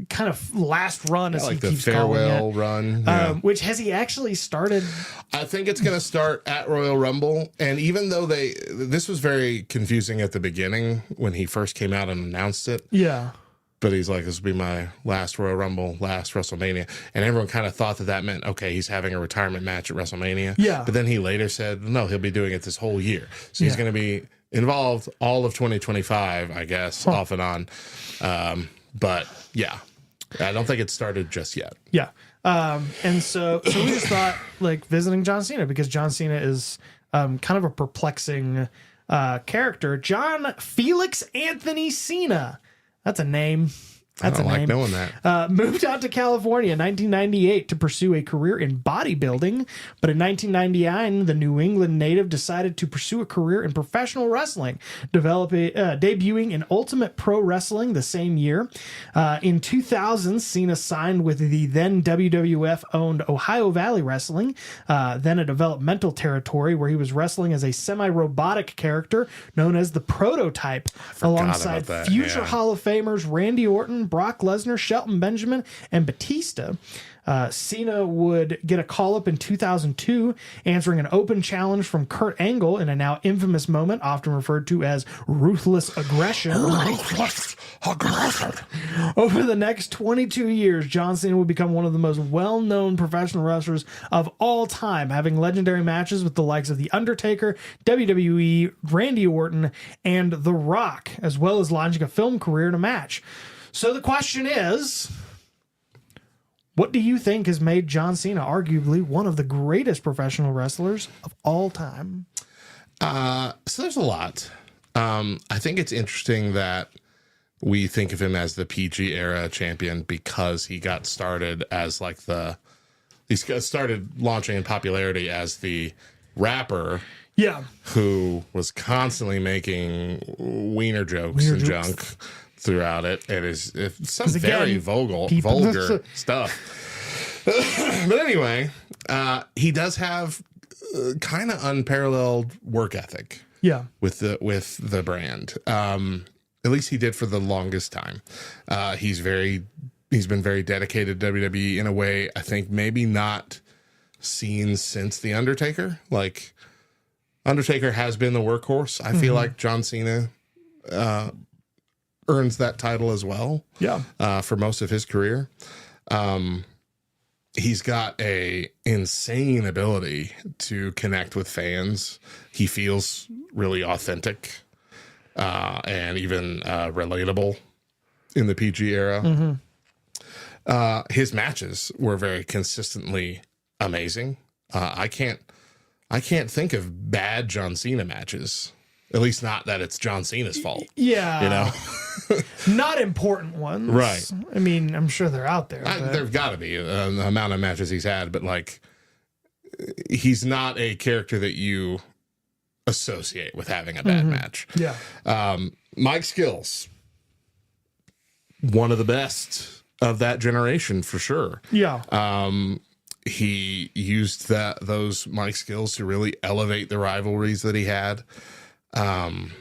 kind of last run, as like he keeps the farewell calling it, run, which has he actually started? I think it's going to start at Royal Rumble, and even though this was very confusing at the beginning when he first came out and announced it. Yeah. But he's like, this will be my last Royal Rumble, last WrestleMania. And everyone kind of thought that meant, okay, he's having a retirement match at WrestleMania. Yeah. But then he later said, no, he'll be doing it this whole year. So he's going to be involved all of 2025, I guess, off and on. But yeah, I don't think it started just yet. Yeah. And so we just thought like visiting John Cena, because John Cena is kind of a perplexing character. John Felix Anthony Cena. That's a name. I don't like knowing that. Moved out to California in 1998 to pursue a career in bodybuilding. But in 1999, the New England native decided to pursue a career in professional wrestling, debuting in Ultimate Pro Wrestling the same year. In 2000, Cena signed with the then WWF-owned Ohio Valley Wrestling, then a developmental territory where he was wrestling as a semi-robotic character known as the Prototype, alongside future Hall of Famers Randy Orton, Brock Lesnar, Shelton Benjamin, and Batista. Cena would get a call-up in 2002, answering an open challenge from Kurt Angle in a now infamous moment, often referred to as ruthless aggression. Over the next 22 years, John Cena would become one of the most well-known professional wrestlers of all time, having legendary matches with the likes of The Undertaker, WWE, Randy Orton, and The Rock, as well as launching a film career in a match. So the question is, what do you think has made John Cena arguably one of the greatest professional wrestlers of all time? So there's a lot. I think it's interesting that we think of him as the PG era champion because he got started as like he started launching in popularity as the rapper. Yeah. Who was constantly making wiener jokes and junk throughout it. It is some very vulgar stuff. But anyway, he does have kind of unparalleled work ethic. Yeah. With the brand. At least he did for the longest time. He's been very dedicated to WWE in a way I think maybe not seen since The Undertaker. Like, Undertaker has been the workhorse. I feel like John Cena earns that title as well. Yeah. For most of his career. He's got a insane ability to connect with fans. He feels really authentic and even relatable in the PG era. His matches were very consistently amazing. I can't think of bad John Cena matches. At least not that it's John Cena's fault. Yeah. You know? Not important ones. Right. I mean, I'm sure they're out there. There's got to be an amount of matches he's had, but like, he's not a character that you associate with having a bad match. Yeah. Mike Skills, one of the best of that generation for sure. Yeah. He used those Mike Skills to really elevate the rivalries that he had. And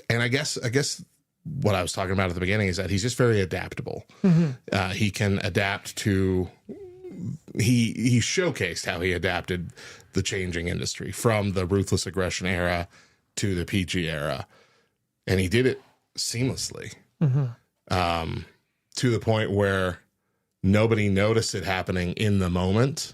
I guess what I was talking about at the beginning is that he's just very adaptable. He can adapt to. He showcased how he adapted the changing industry from the ruthless aggression era to the PG era, and he did it seamlessly. To the point where nobody noticed it happening in the moment.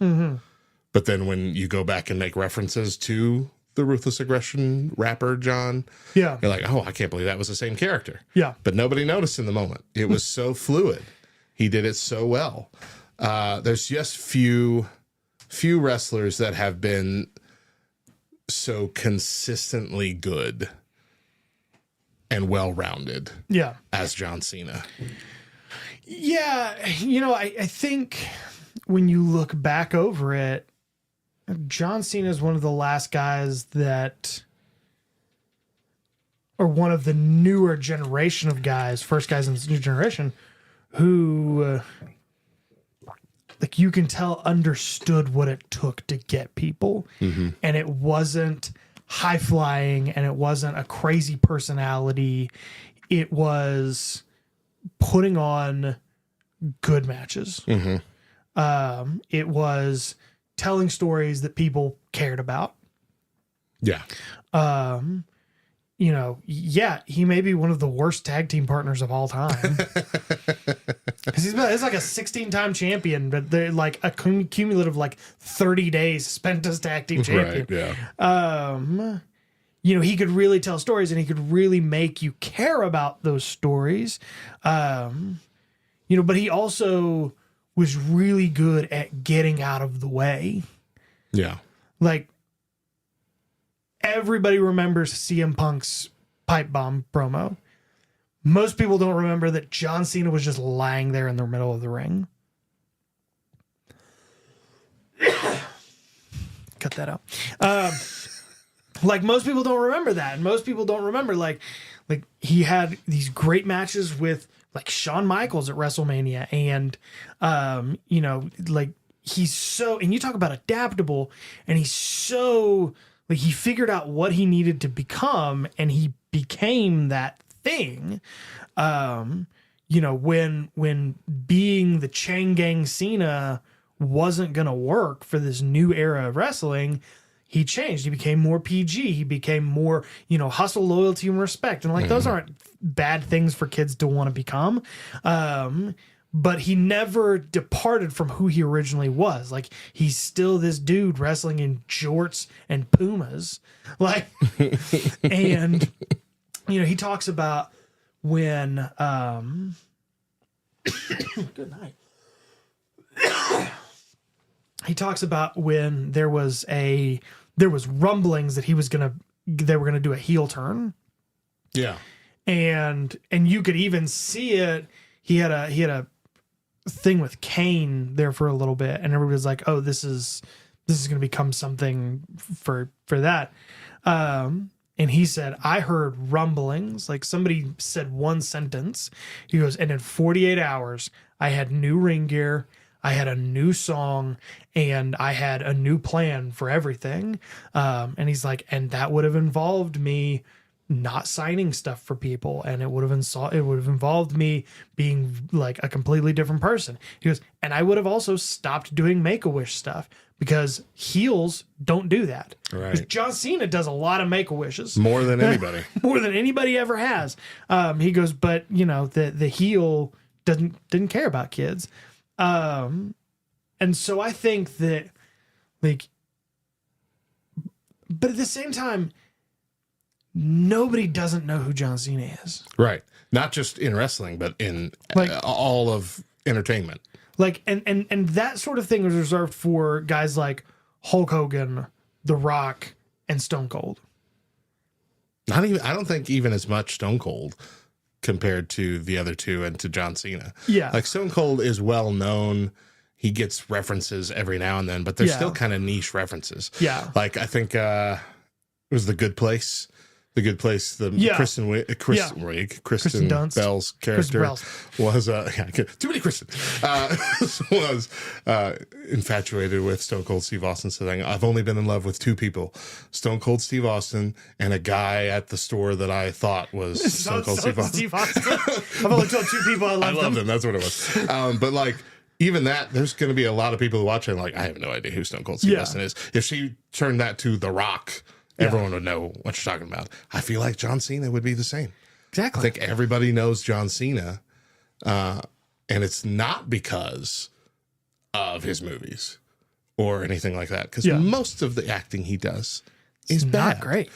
But then when you go back and make references to the ruthless aggression rapper John, you're like, oh, I can't believe that was the same character. But nobody noticed in the moment. It was so fluid. He did it so well. There's just few wrestlers that have been so consistently good and well-rounded as John Cena. Yeah, I think when you look back over it, John Cena is one of the last guys or one of the newer generation of guys, first guys in this new generation, who, like, you can tell understood what it took to get people. And it wasn't high-flying, and it wasn't a crazy personality. It was putting on good matches. It was telling stories that people cared about. He may be one of the worst tag team partners of all time. Because he's like a 16-time champion, but they're like a cumulative 30 days spent as tag team champion. He could really tell stories, and he could really make you care about those stories. But he also was really good at getting out of the way. Like, everybody remembers CM Punk's pipe bomb promo. Most people don't remember that John Cena was just lying there in the middle of the ring. Cut that out. Most people don't remember that. And most people don't remember, like he had these great matches with Shawn Michaels at WrestleMania. And, he's so, and you talk about adaptable, and he's so, he figured out what he needed to become, and he became that thing. When being the Chain Gang Cena wasn't going to work for this new era of wrestling, he changed. He became more PG. He became more, hustle, loyalty, and respect. And those aren't bad things for kids to want to become. But he never departed from who he originally was. He's still this dude wrestling in jorts and Pumas. And, he talks about when, good night. He talks about when there was rumblings that they were gonna do a heel turn. And you could even see it. He had a thing with Kane there for a little bit, and everybody was like, oh, this is gonna become something for that. And he said, I heard rumblings, somebody said one sentence. He goes, and in 48 hours, I had new ring gear, I had a new song, and I had a new plan for everything. And he's like, and that would have involved me not signing stuff for people, and it would have involved me being a completely different person. He goes, and I would have also stopped doing Make-A-Wish stuff, because heels don't do that. Right. John Cena does a lot of Make-A-Wishes. More than anybody. More than anybody ever has. He goes, but the heel didn't care about kids. And so I think that but at the same time, nobody doesn't know who John Cena is. Right. Not just in wrestling, but in all of entertainment. And that sort of thing was reserved for guys like Hulk Hogan, The Rock, and Stone Cold. I don't think even as much Stone Cold compared to the other two and to John Cena. Yeah. Stone Cold is well known. He gets references every now and then, but they're still kind of niche references. Yeah. I think it was The Good Place. The Good Place, the Kristen Dunst. Bell's character was too many Kristen was infatuated with Stone Cold Steve Austin, saying, "I've only been in love with two people, Stone Cold Steve Austin and a guy at the store that I thought was Stone Cold Steve Austin." I've only told two people I love them. That's what it was. But like, even that, there's going to be a lot of people who watch it like, I have no idea who Stone Cold Steve Austin is. If she turned that to The Rock, everyone would know what you're talking about. I feel like John Cena would be the same. Exactly. I think everybody knows John Cena, and it's not because of his movies or anything like that, because most of the acting he does is not bad. Great.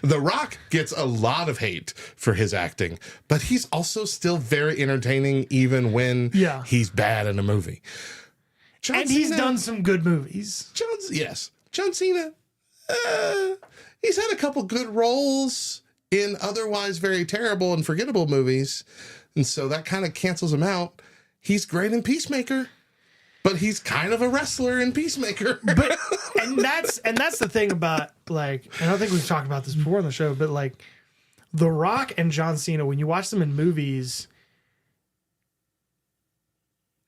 The Rock gets a lot of hate for his acting, but he's also still very entertaining even when he's bad in a movie. He's done some good movies. John Cena, he's had a couple good roles in otherwise very terrible and forgettable movies, and so that kind of cancels him out. He's great in Peacemaker, but he's kind of a wrestler in Peacemaker. But and that's the thing about, like, and I don't think we've talked about this before on the show, but like The Rock and John Cena, when you watch them in movies,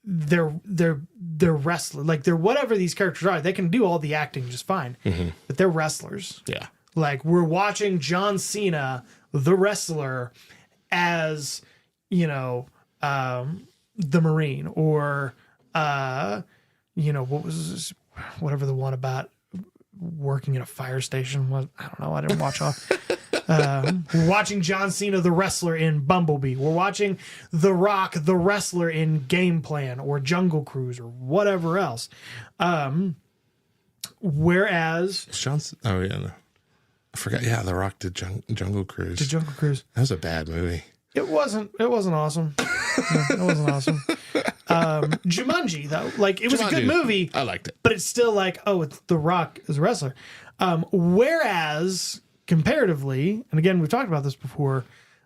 they're wrestlers. Like, they're whatever these characters are. They can do all the acting just fine, but they're wrestlers. Yeah. Like, we're watching John Cena, the wrestler, as, you know, the Marine, or what was this, whatever the one about working at a fire station was. I don't know. I didn't watch all. We're watching John Cena, the wrestler, in Bumblebee. We're watching The Rock, the wrestler, in Game Plan or Jungle Cruise or whatever else. Whereas Johnson, I forgot. Yeah, The Rock did Jungle Cruise. That was a bad movie. It wasn't awesome. No, it wasn't awesome. Jumanji, though, like, it was a good movie. I liked it, but it's still like, oh, it's The Rock as a wrestler. Whereas comparatively, and again, we've talked about this before,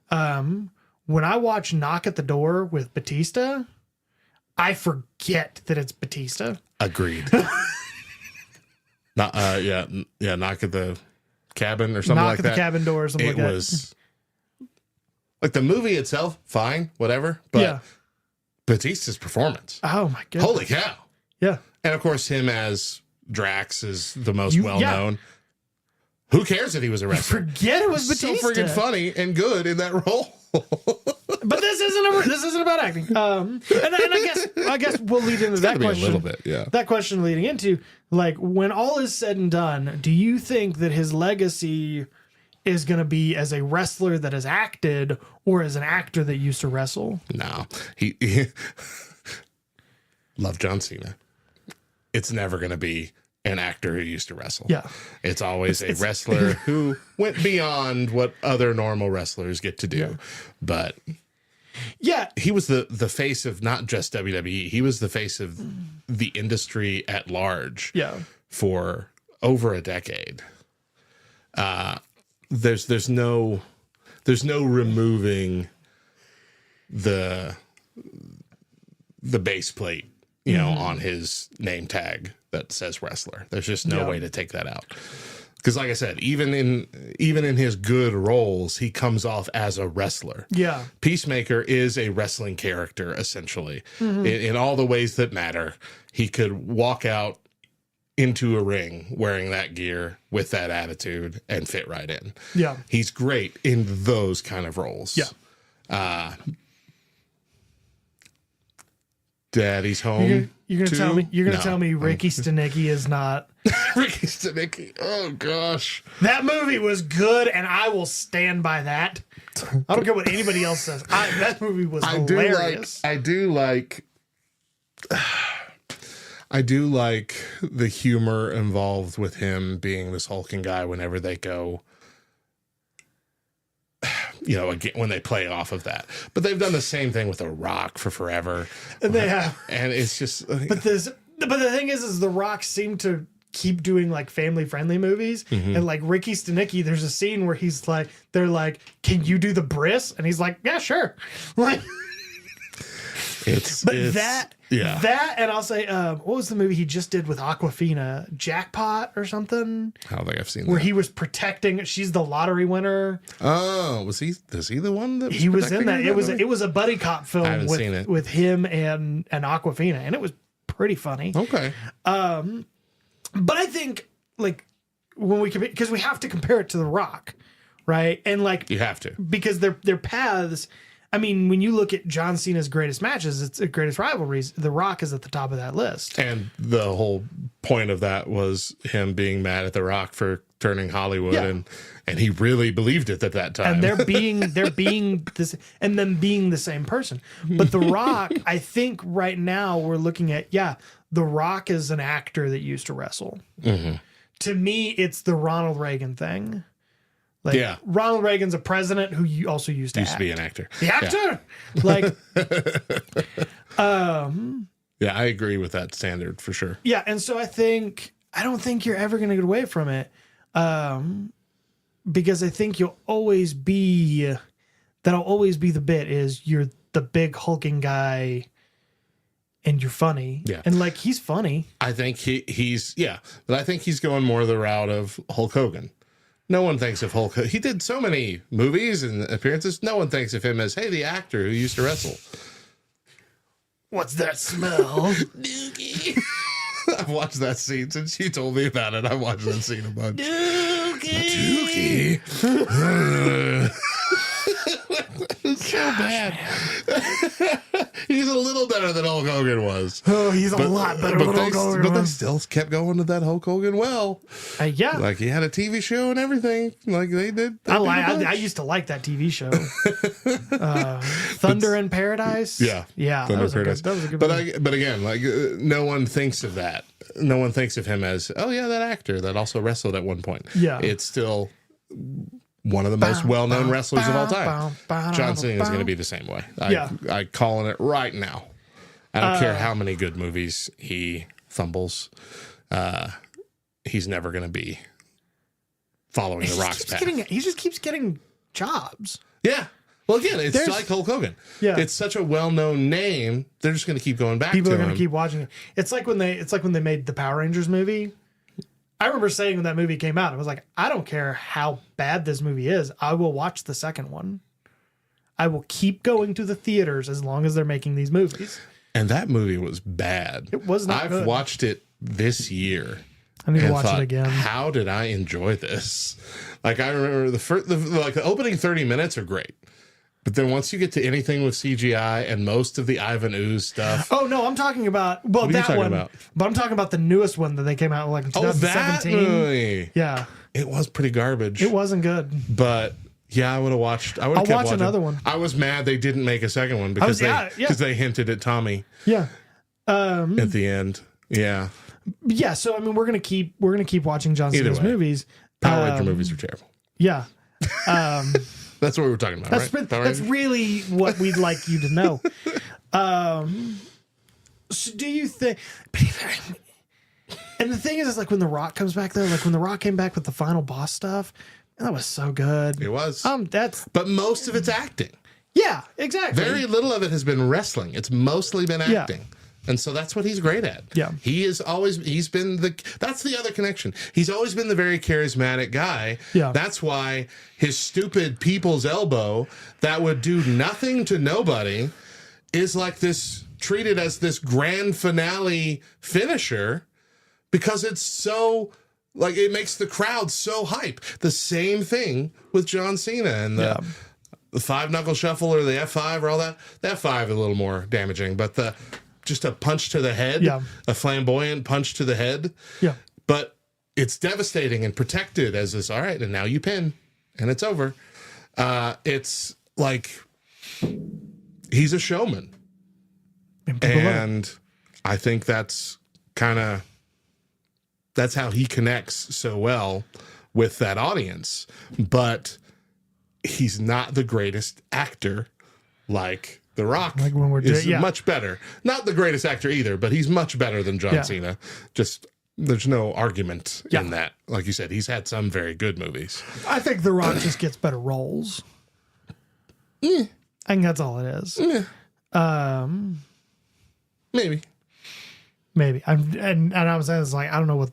when I watch Knock at the Door with Batista, I forget that it's Batista. Agreed. Knock at the cabin or something like that. Knock at the cabin door or something like that. It was like, the movie itself, fine, whatever. But Batista's performance. Oh my goodness. Holy cow. Yeah. And of course, him as Drax is the most well-known. Who cares that he was a wrestler? Forget it was Batista. So freaking funny and good in that role. But this isn't about acting. And I guess we'll lead into that question. A little bit, yeah. That question leading into, like, when all is said and done, do you think that his legacy is going to be as a wrestler that has acted, or as an actor that used to wrestle? No. He love John Cena. It's never going to be an actor who used to wrestle. Yeah. It's always a wrestler who went beyond what other normal wrestlers get to do. Yeah. But he was the face of not just WWE. He was the face of the industry at large for over a decade. There's no removing the base plate, on his name tag that says wrestler. There's just no way to take that out. Because, like I said, even in his good roles, he comes off as a wrestler. Yeah. Peacemaker is a wrestling character, essentially, in all the ways that matter. He could walk out into a ring wearing that gear with that attitude and fit right in. Yeah. He's great in those kind of roles. Yeah. Daddy's Home. You're gonna tell me Ricky Stenicki is not Ricky Stenicki. Oh gosh. That movie was good, and I will stand by that. I don't care what anybody else says. That movie was hilarious. I do like the humor involved with him being this hulking guy whenever they go, again, when they play off of that. But they've done the same thing with The Rock for forever. And they have. And it's just... But the thing is The Rock seemed to keep doing, like, family-friendly movies. And, like, Ricky Stenicki, there's a scene where they're like, can you do the bris? And he's like, yeah, sure. Like... But that, and I'll say, what was the movie he just did with Awkwafina? Jackpot or something? I don't think I've seen where that. he was protecting. She's the lottery winner. Oh, was he? Is he the one that he was in that? her? It was a buddy cop film with him and Awkwafina, and it was pretty funny. Okay. But I think like when because we have to compare it to The Rock, right? And like you have to, because their paths. I mean, when you look at John Cena's greatest matches, it's greatest rivalries. The Rock is at the top of that list. And the whole point of that was him being mad at The Rock for turning Hollywood, and he really believed it at that time. And they're being this, and them being the same person. But The Rock, I think right now we're looking at The Rock is an actor that used to wrestle. Mm-hmm. To me, it's the Ronald Reagan thing. Like Ronald Reagan's a president who also used to be an actor. The actor, like, yeah, I agree with that standard for sure. Yeah, and so I don't think you're ever going to get away from it, because I think you'll always be that'll always be the bit is you're the big hulking guy, and you're funny. Yeah, and like he's funny. I think he's but I think he's going more the route of Hulk Hogan. No one thinks of Hulk. He did so many movies and appearances. No one thinks of him as, hey, the actor who used to wrestle. What's that smell? Dookie. I've watched that scene since you told me about it. I've watched that scene a bunch. Dookie. It's so bad. He's a little better than Hulk Hogan was. Oh, he's a lot better than Hulk Hogan. But they still kept going to that Hulk Hogan well. Yeah. Like he had a TV show and everything. Like they did. I used to like that TV show. Thunder in Paradise. Yeah. That was a good movie. But again, like no one thinks of that. No one thinks of him as, oh yeah, that actor that also wrestled at one point. Yeah. It's still one of the most well-known wrestlers of all time. John Cena is going to be the same way. I calling it right now. I don't care how many good movies he fumbles. He's never going to be following The Rock's path. He just keeps getting jobs. Yeah. Well, again, it's like Hulk Hogan. Yeah. It's such a well-known name. They're just going to keep going back to him. People are going to keep watching it. It's like when they made the Power Rangers movie. I remember saying when that movie came out, I was like, I don't care how bad this movie is. I will watch the second one. I will keep going to the theaters as long as they're making these movies. And that movie was bad. It was not good. I've watched it this year. I need to watch it again. How did I enjoy this? Like I remember the opening 30 minutes are great. But then once you get to anything with CGI and most of the Ivan Ooze stuff. Oh, no, I'm talking about, that one. About? But I'm talking about the newest one that they came out like in 2017. That movie. Yeah. It was pretty garbage. It wasn't good. But yeah, I would have watched. I'll watch another one. I was mad they didn't make a second one because they hinted at Tommy. Yeah. At the end. Yeah. Yeah. So I mean, we're gonna keep watching John Cena's movies. Power Ranger movies are terrible. Yeah. That's what we were talking about, right? That's really what we'd like you to know. So do you think? And the thing is like when The Rock comes back, though, like when The Rock came back with the final boss stuff, that was so good. It was. But most of it's acting. Yeah, exactly. Very little of it has been wrestling. It's mostly been acting. Yeah. And so that's what he's great at. Yeah. He's been that's the other connection. He's always been the very charismatic guy. Yeah. That's why his stupid people's elbow that would do nothing to nobody is like this, treated as this grand finale finisher because it's so, like, it makes the crowd so hype. The same thing with John Cena and the five knuckle shuffle or the F5 or all that. The F5 is a little more damaging, but just a punch to the head, a flamboyant punch to the head. Yeah. But it's devastating and protected as this, all right, and now you pin, and it's over. It's like he's a showman. And I think that's how he connects so well with that audience. But he's not the greatest actor like The Rock. Like when is much better. Not the greatest actor either, but he's much better than John Cena. Just there's no argument in that. Like you said, he's had some very good movies. I think The Rock just gets better roles. I think that's all it is. Maybe. And I was like, I don't know what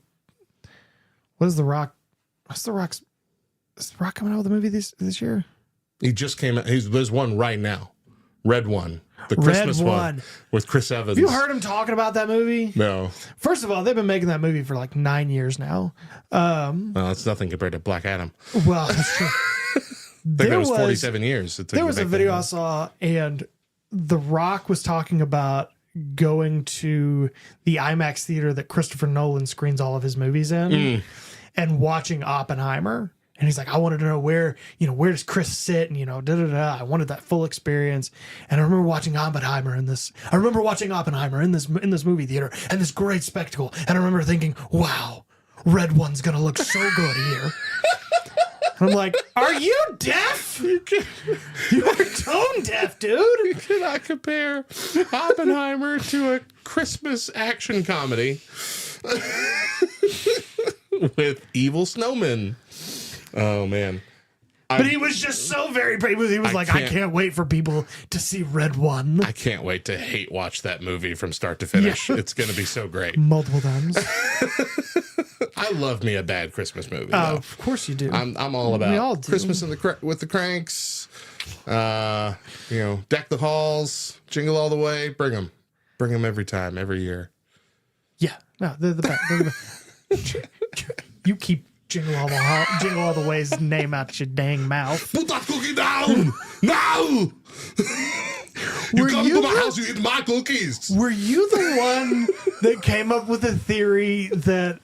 is The Rock. Is The Rock coming out with a movie this year? He just came out. There's one right now. Red One. The Christmas one with Chris Evans. Have you heard him talking about that movie? No. First of all, they've been making that movie for like 9 years now. Well, it's nothing compared to Black Adam. Well, that's true. I think that was 47 years. There was a video I saw, and The Rock was talking about going to the IMAX theater that Christopher Nolan screens all of his movies in and watching Oppenheimer. And he's like, I wanted to know where does Chris sit? And, I wanted that full experience. And I remember watching Oppenheimer in this movie theater and this great spectacle. And I remember thinking, wow, Red One's going to look so good here. And I'm like, are you deaf? You are tone deaf, dude. You cannot compare Oppenheimer to a Christmas action comedy with evil snowmen. Oh, man. But he was just so very brave. He was like, I can't wait for people to see Red One. I can't wait to hate watch that movie from start to finish. Yeah. It's going to be so great. Multiple times. I love me a bad Christmas movie. Of course you do. I'm all about Christmas with the Cranks. Deck the halls, Jingle All the Way. Bring them every time, every year. Yeah, no, they're the best. They're the best. You keep Jingle All the Way's name out your dang mouth. Put that cookie down now. You come to my house, you eat my cookies. Were you the one that came up with a theory that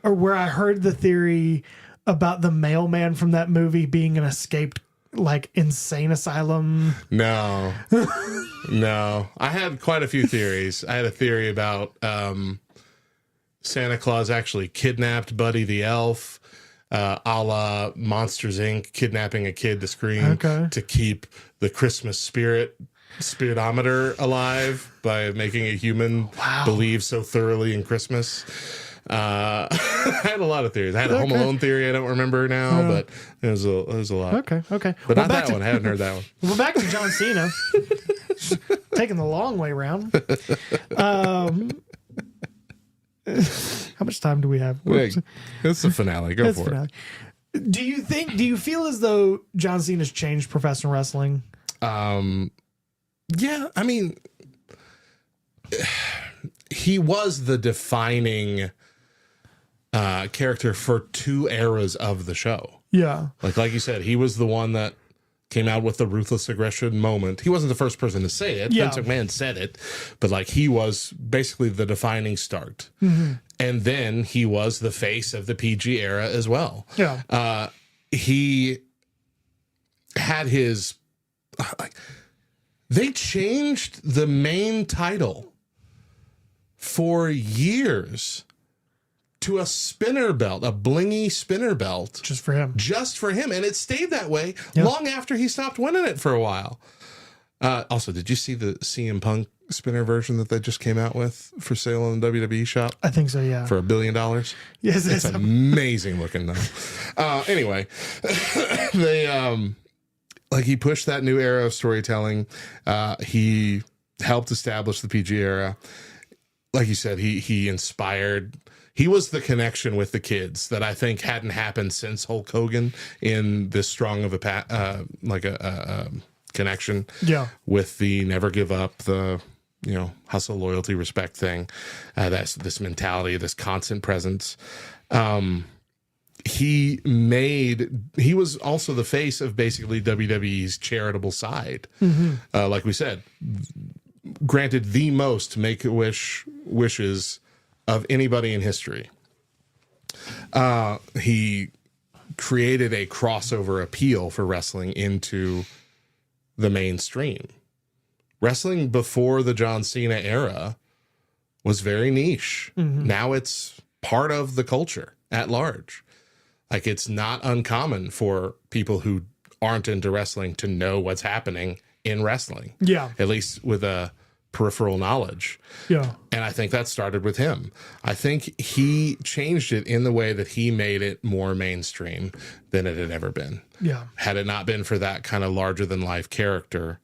or where I heard the theory about the mailman from that movie being an escaped like insane asylum? No. I had quite a few theories. I had a theory about Santa Claus actually kidnapped Buddy the Elf, a la Monsters, Inc., kidnapping a kid to scream to keep the Christmas spiritometer alive by making a human believe so thoroughly in Christmas. I had a lot of theories. I had a Home Alone theory I don't remember now, but it was a lot. Okay. But not that one. I haven't heard that one. Well, back to John Cena. Taking the long way around. How much time do we have? It's the finale. Go for it. Do you feel as though John Cena's changed professional wrestling? Yeah, I mean, he was the defining character for two eras of the show. Yeah. Like you said, he was the one that came out with the ruthless aggression moment. He wasn't the first person to say it. Yeah. Vince McMahon said it, but like he was basically the defining start. Mm-hmm. And then he was the face of the PG era as well. Yeah. He had his they changed the main title for years to a spinner belt, a blingy spinner belt. Just for him. And it stayed that way long after he stopped winning it for a while. Also, did you see the CM Punk spinner version that they just came out with for sale in the WWE shop? I think so, yeah. For $1 billion? Yes, it's amazing looking though. Anyway, they he pushed that new era of storytelling. He helped establish the PG era. Like you said, he inspired. He was the connection with the kids that I think hadn't happened since Hulk Hogan in this strong of a connection. Yeah. With the never give up, the hustle, loyalty, respect thing. That's this mentality, this constant presence. He was also the face of basically WWE's charitable side. Mm-hmm. Like we said, granted the most Make-A-Wish wishes of anybody in history. He created a crossover appeal for wrestling into the mainstream. Wrestling before the John Cena era was very niche. Mm-hmm. Now it's part of the culture at large. Like, it's not uncommon for people who aren't into wrestling to know what's happening in wrestling. Yeah. At least with a peripheral knowledge. Yeah. And I think that started with him. I think he changed it in the way that he made it more mainstream than it had ever been. Yeah. Had it not been for that kind of larger than life character,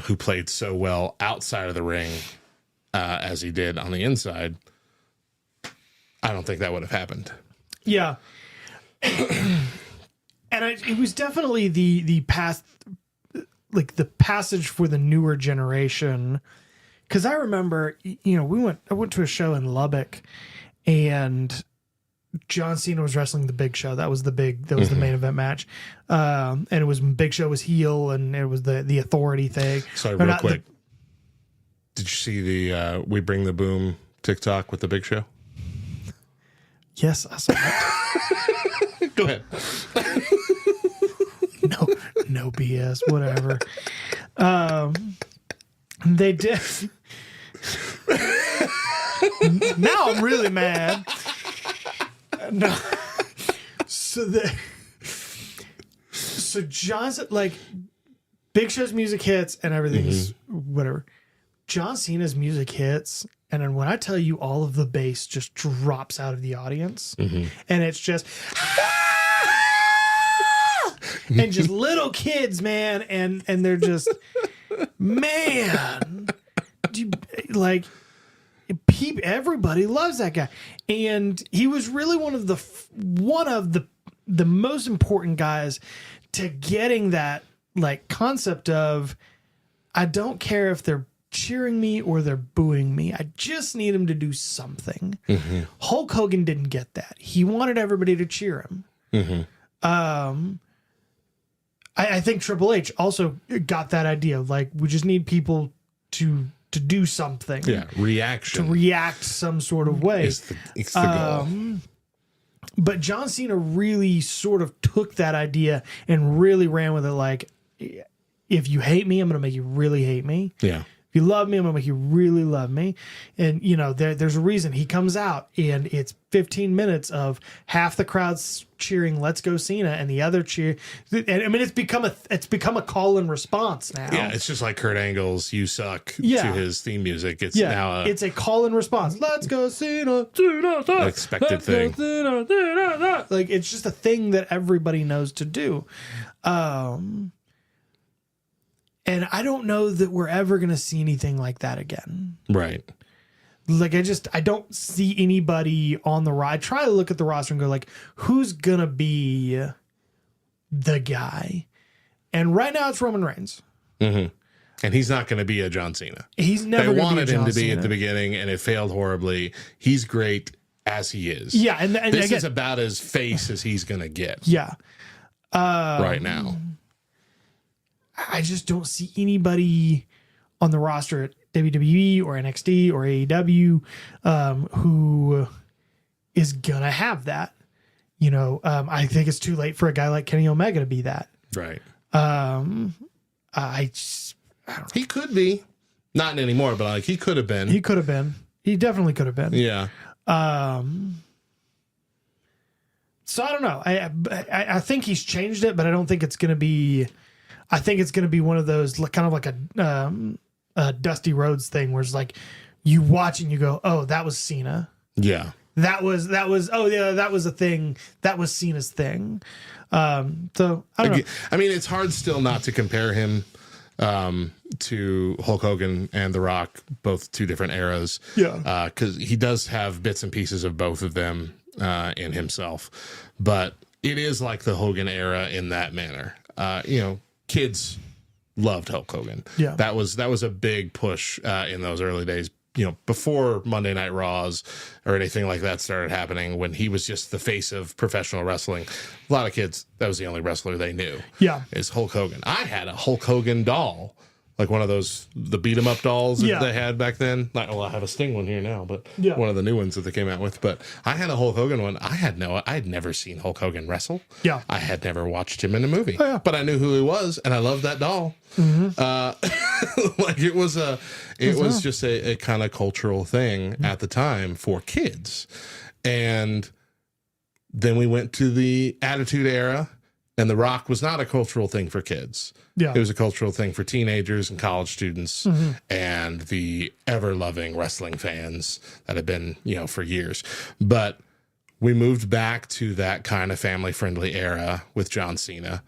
who played so well outside of the ring as he did on the inside, I don't think that would have happened. Yeah. It was definitely the past, like the passage for the newer generation. Because I remember, I went to a show in Lubbock, and John Cena was wrestling the Big Show. That was the main event match. And it was Big Show was heel, and it was the authority thing. Sorry, real quick. Did you see the We Bring the Boom TikTok with the Big Show? Yes, I saw that. Go ahead. No BS, whatever. They did. Now I'm really mad. No. So John's like Big Show's music hits and everything's whatever. John Cena's music hits, and then when I tell you all of the bass just drops out of the audience, and it's just and just little kids, man, and they're just man, like everybody loves that guy, and he was really one of the most important guys to getting that like concept of I don't care if they're cheering me or they're booing me. I just need him to do something. Hulk Hogan didn't get that. He wanted everybody to cheer him. I think Triple H also got that idea. Like, we just need people to do something. Yeah, reaction. To react some sort of way. It's the goal. But John Cena really sort of took that idea and really ran with it. Like, if you hate me, I'm going to make you really hate me. Yeah. If you love me, I'm going to make you really love me. And, there's a reason he comes out and it's 15 minutes of half the crowd's cheering, "Let's go Cena," and the other cheer. And I mean, it's become a call and response now. Yeah, it's just like Kurt Angle's "You Suck" to his theme music. It's now it's a call and response. "Let's go Cena, an expected thing. Like, it's just a thing that everybody knows to do. And I don't know that we're ever going to see anything like that again. Right. Like, I don't see anybody on the roster. I try to look at the roster and go, like, who's going to be the guy? And right now it's Roman Reigns. And he's not going to be a John Cena. He's never going to be a John Cena. They wanted him to be at the beginning, and it failed horribly. He's great as he is. Yeah. And this is about as face as he's going to get. Yeah. Right now. I just don't see anybody on the roster at WWE or NXT or AEW who is gonna have that. I think it's too late for a guy like Kenny Omega to be that. Right. I don't know. He could be. Not anymore, but like he could have been. He could have been. He definitely could have been. Yeah. So I don't know. I think he's changed it, but I don't think it's gonna be. I think it's going to be one of those kind of like a Dusty Rhodes thing where it's like you watch and you go, "Oh, that was Cena." Yeah. That was oh yeah, that was a thing. That was Cena's thing. So I don't know. I mean, it's hard still not to compare him to Hulk Hogan and The Rock, both two different eras. Yeah. Because he does have bits and pieces of both of them in himself, but it is like the Hogan era in that manner. Kids loved Hulk Hogan. Yeah. That was a big push in those early days, before Monday Night Raws or anything like that started happening, when he was just the face of professional wrestling. A lot of kids, that was the only wrestler they knew. Yeah. Is Hulk Hogan. I had a Hulk Hogan doll, like one of those, the beat 'em up dolls that they had back then. I have a Sting one here now, but one of the new ones that they came out with. But I had a Hulk Hogan one. I had never seen Hulk Hogan wrestle. Yeah. I had never watched him in a movie. Oh, yeah. But I knew who he was, and I loved that doll. Like it was just a kind of cultural thing at the time for kids. And then we went to the Attitude Era, and The Rock was not a cultural thing for kids. Yeah. It was a cultural thing for teenagers and college students and the ever-loving wrestling fans that have been, for years. But we moved back to that kind of family-friendly era with John Cena,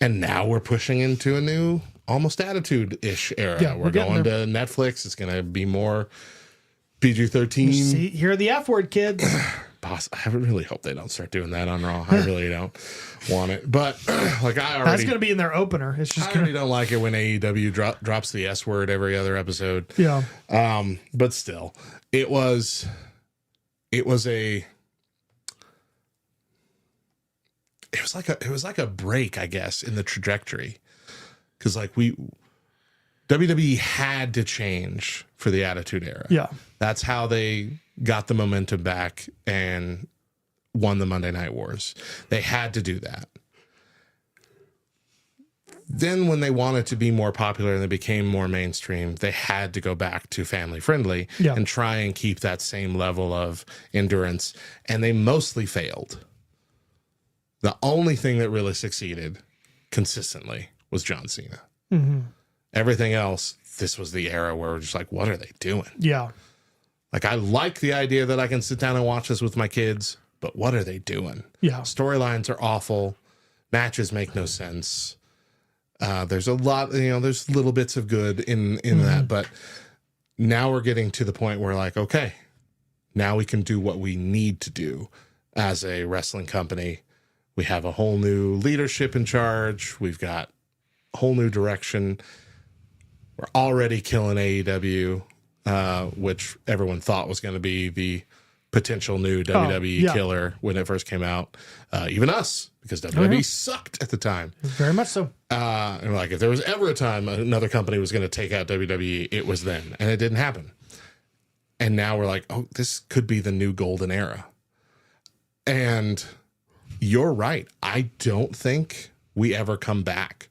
and now we're pushing into a new almost Attitude-ish era. Yeah, we're getting going to Netflix. It's going to be more PG-13. See, hear the F word, kids. Boss, I really hope they don't start doing that on Raw. I really don't want it. But like I already, That's going to be in their opener. It's just I going already don't like it when AEW drops the S word every other episode. Yeah. But still, it was like a break, I guess, in the trajectory, because like WWE had to change for the Attitude Era. Yeah. That's how they got the momentum back and won the Monday Night Wars. They had to do that. Then when they wanted to be more popular and they became more mainstream, they had to go back to family friendly and try and keep that same level of endurance. And they mostly failed. The only thing that really succeeded consistently was John Cena. Mm-hmm. Everything else, this was the era where we're just like, what are they doing? Yeah. Like, I like the idea that I can sit down and watch this with my kids, but what are they doing? Yeah. Storylines are awful. Matches make no sense. There's a lot, there's little bits of good in that, but now we're getting to the point where like, okay, now we can do what we need to do as a wrestling company. We have a whole new leadership in charge. We've got a whole new direction. We're already killing AEW, which everyone thought was going to be the potential new WWE killer when it first came out. Even us, because WWE sucked at the time. Very much so. And like, if there was ever a time another company was going to take out WWE, it was then. And it didn't happen. And now we're like, oh, this could be the new golden era. And you're right. I don't think we ever come back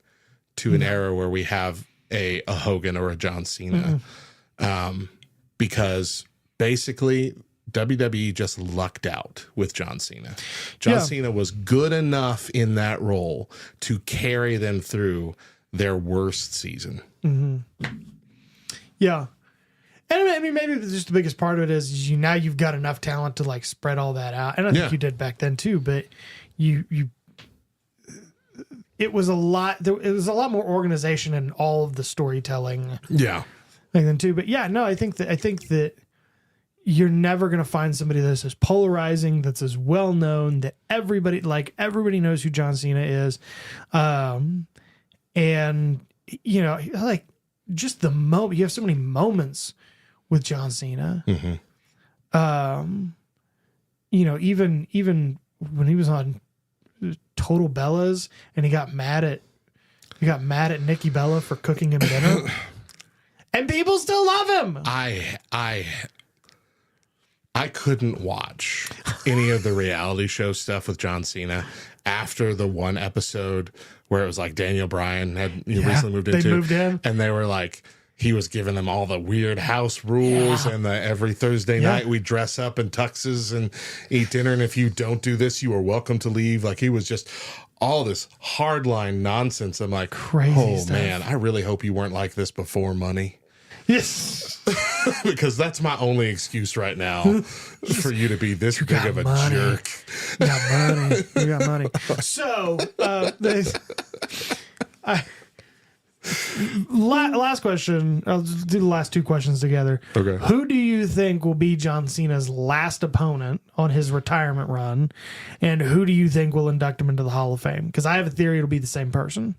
to an era where we have a Hogan or a John Cena. Because basically WWE just lucked out with John Cena. John Cena was good enough in that role to carry them through their worst season. Yeah. And I mean, maybe just the biggest part of it is now you've got enough talent to like spread all that out. And I think you did back then too, but it was a lot more organization in all of the storytelling. Yeah. Back then too. But yeah, no, I think that you're never going to find somebody that's as polarizing, that's as well known, that everybody knows who John Cena is. And like just the moment, you have so many moments with John Cena. Even when he was on Total Bellas and he got mad at Nikki Bella for cooking him dinner. And people still love him. I couldn't watch any of the reality show stuff with John Cena after the one episode where it was like Daniel Bryan had recently moved into. They moved in. And they were like, he was giving them all the weird house rules and every Thursday night we dress up in tuxes and eat dinner. And if you don't do this, you are welcome to leave. Like he was just all this hardline nonsense. I'm like, crazy stuff. Man, I really hope you weren't like this before money. Yes. Because that's my only excuse right now for you to be this big of a jerk. You got money. You got money. So, last question. I'll just do the last two questions together. Okay. Who do you think will be John Cena's last opponent on his retirement run? And who do you think will induct him into the Hall of Fame? Because I have a theory it'll be the same person.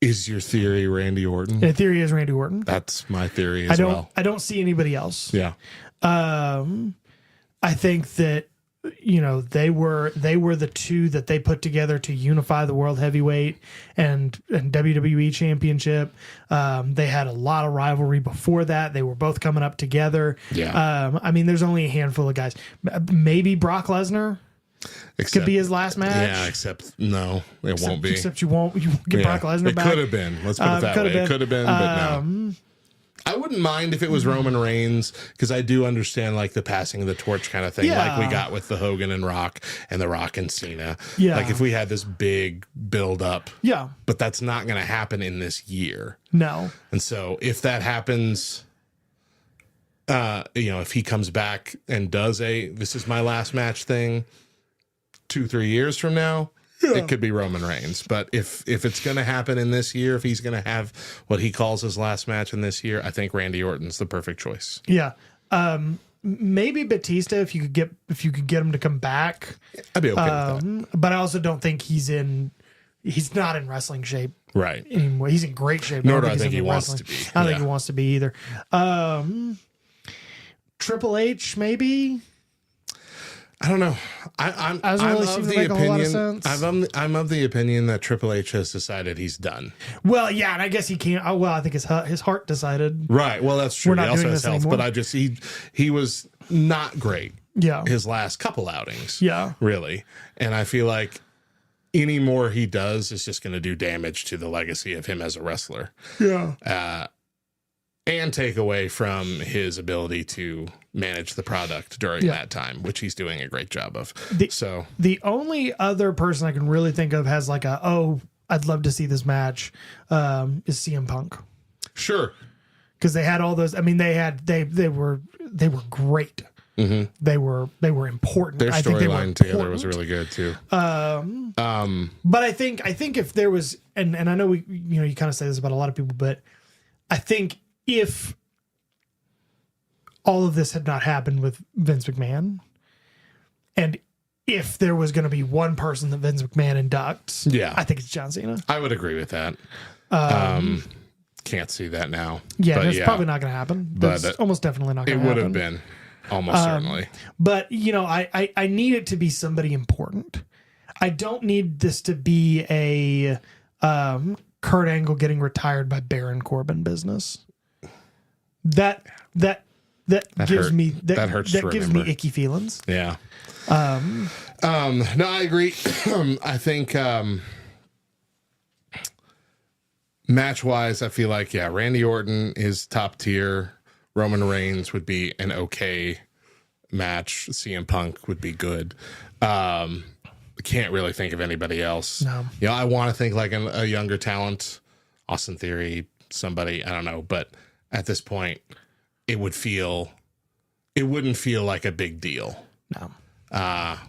Is your theory Randy Orton? The theory is Randy Orton. That's my theory as well. I don't see anybody else. Yeah. I think that they were the two that they put together to unify the World Heavyweight and WWE Championship. They had a lot of rivalry before that. They were both coming up together. Yeah. I mean, there's only a handful of guys. Maybe Brock Lesnar could be his last match. Yeah, except no, it won't be. Except you won't get Brock Lesnar back. It could have been. Let's put it that way. It could have been, but no. I wouldn't mind if it was Roman Reigns, because I do understand like the passing of the torch kind of thing, like we got with the Hogan and Rock and the Rock and Cena. Yeah. Like if we had this big build up. Yeah. But that's not going to happen in this year. No. And so if that happens, if he comes back and does this is my last match thing 2-3 years from now, it could be Roman Reigns. But if it's going to happen in this year, if he's going to have what he calls his last match in this year, I think Randy Orton's the perfect choice. Yeah. Maybe Batista if you could get him to come back. I'd be okay with that. But I also don't think he's not in wrestling shape. Right. Anymore. He's in great shape. Nor do I think he wants to be. I don't think he wants to be either. Triple H, maybe. I don't know. I'm really of seem to the make a whole lot of opinion. sense. I'm of the opinion that Triple H has decided he's done. Well, yeah, and I guess he can't. Oh, well, I think his heart decided. Right. Well, that's true. We're not He also doing has this health, anymore. but he was not great. Yeah. His last couple outings. Yeah. Really, and I feel like any more he does is just going to do damage to the legacy of him as a wrestler. Yeah. And take away from his ability to manage the product during that time, which he's doing a great job of. The only other person I can really think of has like I'd love to see this match is CM Punk. Sure. Because they had all those. I mean, they were great. Mm-hmm. They were important. Their I think they were storyline together was important. really good too. But I think if there was, and I know you kind of say this about a lot of people, but I think if all of this had not happened with Vince McMahon, and if there was going to be one person that Vince McMahon inducts, I think it's John Cena. I would agree with that. Can't see that now. Yeah, but that's probably not going to happen. That's almost definitely not going to happen. It would have been almost certainly. But I need it to be somebody important. I don't need this to be a Kurt Angle getting retired by Baron Corbin business. That gives me that hurts. That gives me icky feelings. Yeah. No, I agree. I think match wise, I feel like Randy Orton is top tier. Roman Reigns would be an okay match. CM Punk would be good. Can't really think of anybody else. No. I want to think like a younger talent, Austin Theory, somebody, I don't know, but at this point it wouldn't feel like a big deal. No.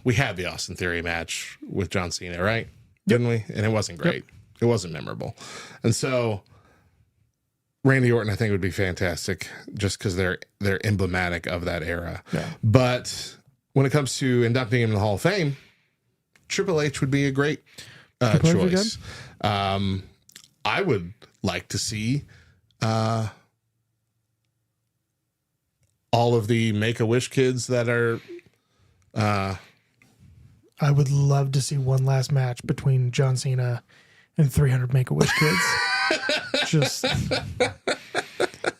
We had the Austin Theory match with John Cena, right? Didn't we? And it wasn't great. Yep. It wasn't memorable. And so Randy Orton, I think, would be fantastic just because they're emblematic of that era. Yeah. But when it comes to inducting him in the Hall of Fame, Triple H would be a great choice. I would like to see all of the Make-A-Wish kids that are... I would love to see one last match between John Cena and 300 Make-A-Wish kids.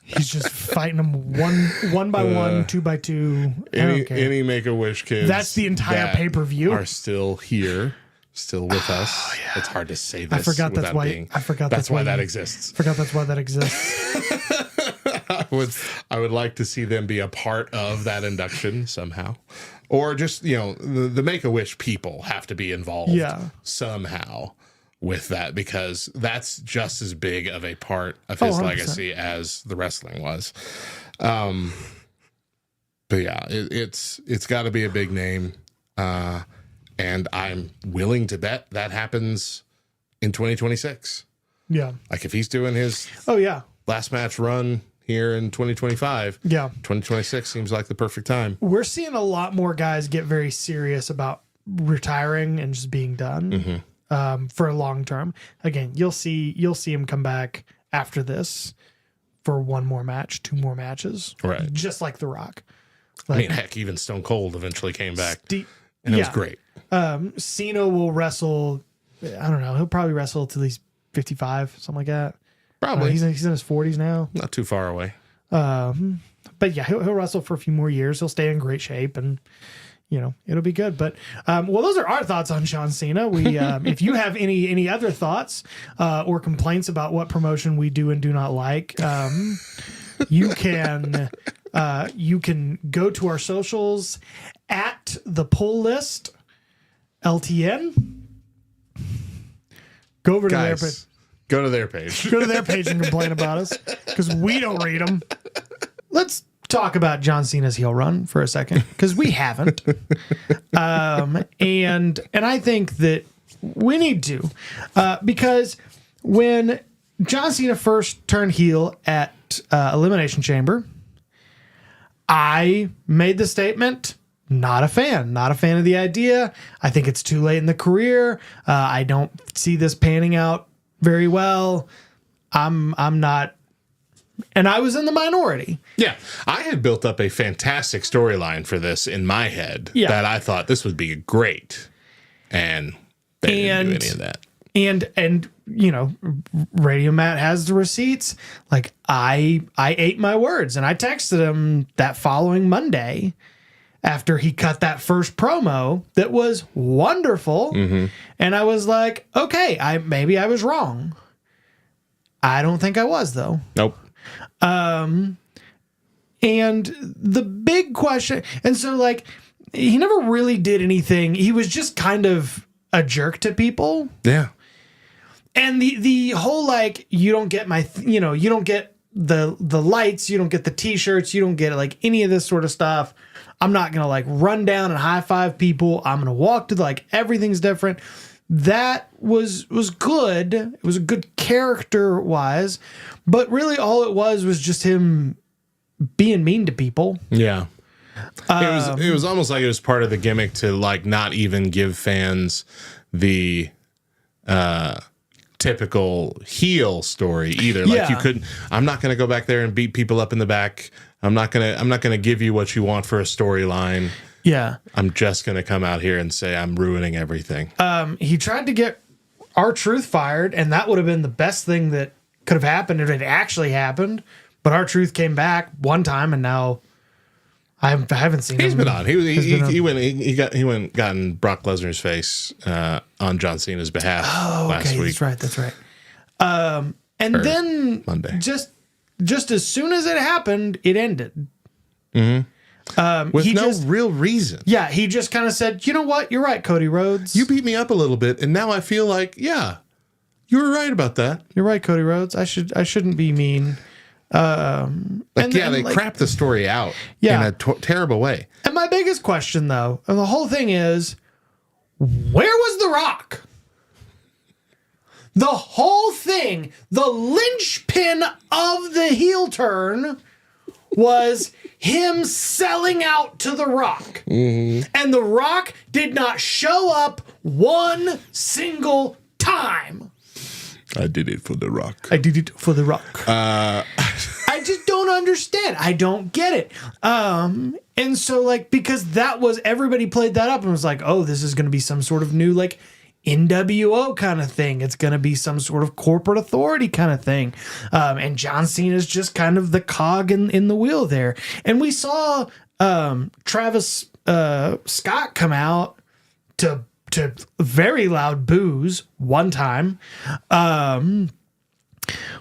He's just fighting them one by one, two by two. Any Make-A-Wish kids. That's the entire pay-per-view. Are still here, still with us. Yeah. It's hard to say this. I forgot that's why. That's why that exists. Forgot that's why that exists. I would like to see them be a part of that induction somehow, or just the Make-A-Wish people have to be involved somehow with that, because that's just as big of a part of his 100%. legacy as the wrestling was. But it's got to be a big name, and I'm willing to bet that happens in 2026. Yeah, like if he's doing his last match run here in 2025. 2026 seems like the perfect time. We're seeing a lot more guys get very serious about retiring and just being done for a long term. Again, you'll see him come back after this for one more match, two more matches, right? Just like The Rock. I mean, heck, even Stone Cold eventually came back, and it was great. Cena will wrestle. I don't know. He'll probably wrestle till he's 55, something like that. Probably. He's in his 40s now. Not too far away. But yeah, he'll wrestle for a few more years. He'll stay in great shape, and it'll be good. But well, those are our thoughts on John Cena. We if you have any other thoughts or complaints about what promotion we do and do not like, you can go to our socials at the Pull List LTN. Go over to their page. Go to their page. Go to their page and complain about us because we don't read them. Let's talk about John Cena's heel run for a second because we haven't. And I think that We need to. Because when John Cena first turned heel at Elimination Chamber, I made the statement, not a fan. Not a fan of the idea. I think it's too late in the career. I don't see this panning out very well. I'm not... And I was in the minority. Yeah. I had built up a fantastic storyline for this in my head that I thought this would be great. And they didn't do any of that. And you know, Radio Matt has the receipts. Like I ate my words, and I texted him that following Monday after he cut that first promo that was wonderful. And I was like, okay, maybe I was wrong. I don't think I was, though. Nope. And the big question, and so like he never really did anything. He was just kind of a jerk to people. Yeah. And the whole like you don't get you don't get the lights, you don't get the t-shirts, you don't get like any of this sort of stuff. I'm not gonna like run down and high five people. I'm gonna walk to like everything's different. That was good. It was a good character wise, but really all it was just him being mean to people. Yeah. It was almost like it was part of the gimmick to like not even give fans the typical heel story either. Like you couldn't. I'm not going to go back there and beat people up in the back. I'm not gonna give you what you want for a storyline. Yeah, I'm just gonna come out here and say I'm ruining everything. He tried to get R-Truth fired, and that would have been the best thing that could have happened if it actually happened. But R-Truth came back one time, and now I haven't seen him. He's been on. He went got in Brock Lesnar's face on John Cena's behalf last week. That's right. And then Monday. Just as soon as it happened, it ended. With no real reason. Yeah, he just kind of said, you know what? You're right, Cody Rhodes. You beat me up a little bit, and now I feel like, yeah, you were right about that. You're right, Cody Rhodes. I shouldn't be mean. They crap the story out in a terrible way. And my biggest question, though, and the whole thing is, where was The Rock? The whole thing, the linchpin of the heel turn was him selling out to The Rock. And The Rock did not show up one single time. I did it for The Rock. I did it for The Rock. I just don't understand. I don't get it. And so, like, because that was, everybody played that up and was like, oh, this is going to be some sort of new, like, NWO kind of thing. It's going to be some sort of corporate authority kind of thing. And John Cena is just kind of the cog in the wheel there. And we saw Travis Scott come out to very loud boos one time.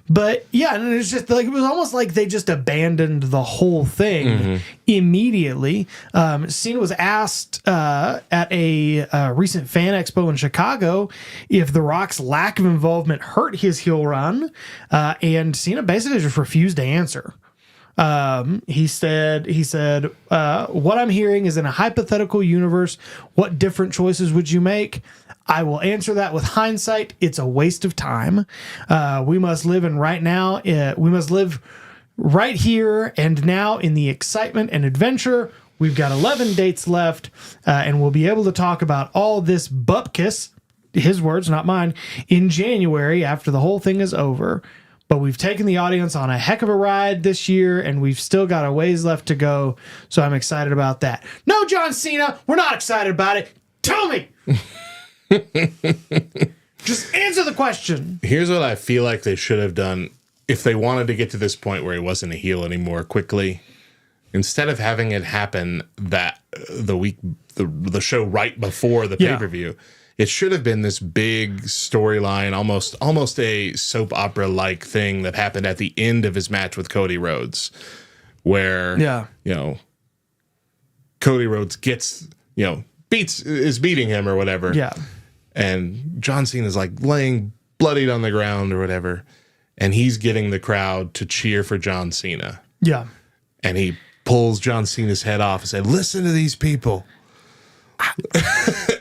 But yeah, and it's just like, it was almost like they just abandoned the whole thing immediately. Cena was asked at a recent fan expo in Chicago if The Rock's lack of involvement hurt his heel run, and Cena basically just refused to answer. He said, what I'm hearing is, in a hypothetical universe, what different choices would you make? I will answer that with hindsight. It's a waste of time. We must live we must live right here and now in the excitement and adventure. We've got 11 dates left, and we'll be able to talk about all this bupkis, his words, not mine, in January after the whole thing is over. But we've taken the audience on a heck of a ride this year, and we've still got a ways left to go. So I'm excited about that. No, John Cena, we're not excited about it. Tell me. Just answer the question. Wehere's what I feel like they should have done if they wanted to get to this point where he wasn't a heel anymore quickly. Instead of having it happen that the show right before the pay-per-view, it should have been this big storyline, almost a soap opera like thing that happened at the end of his match with Cody Rhodes, where Cody Rhodes gets is beating him or whatever. Yeah. And John Cena is like laying bloodied on the ground or whatever. And he's getting the crowd to cheer for John Cena. Yeah. And he pulls John Cena's head off and said, listen to these people.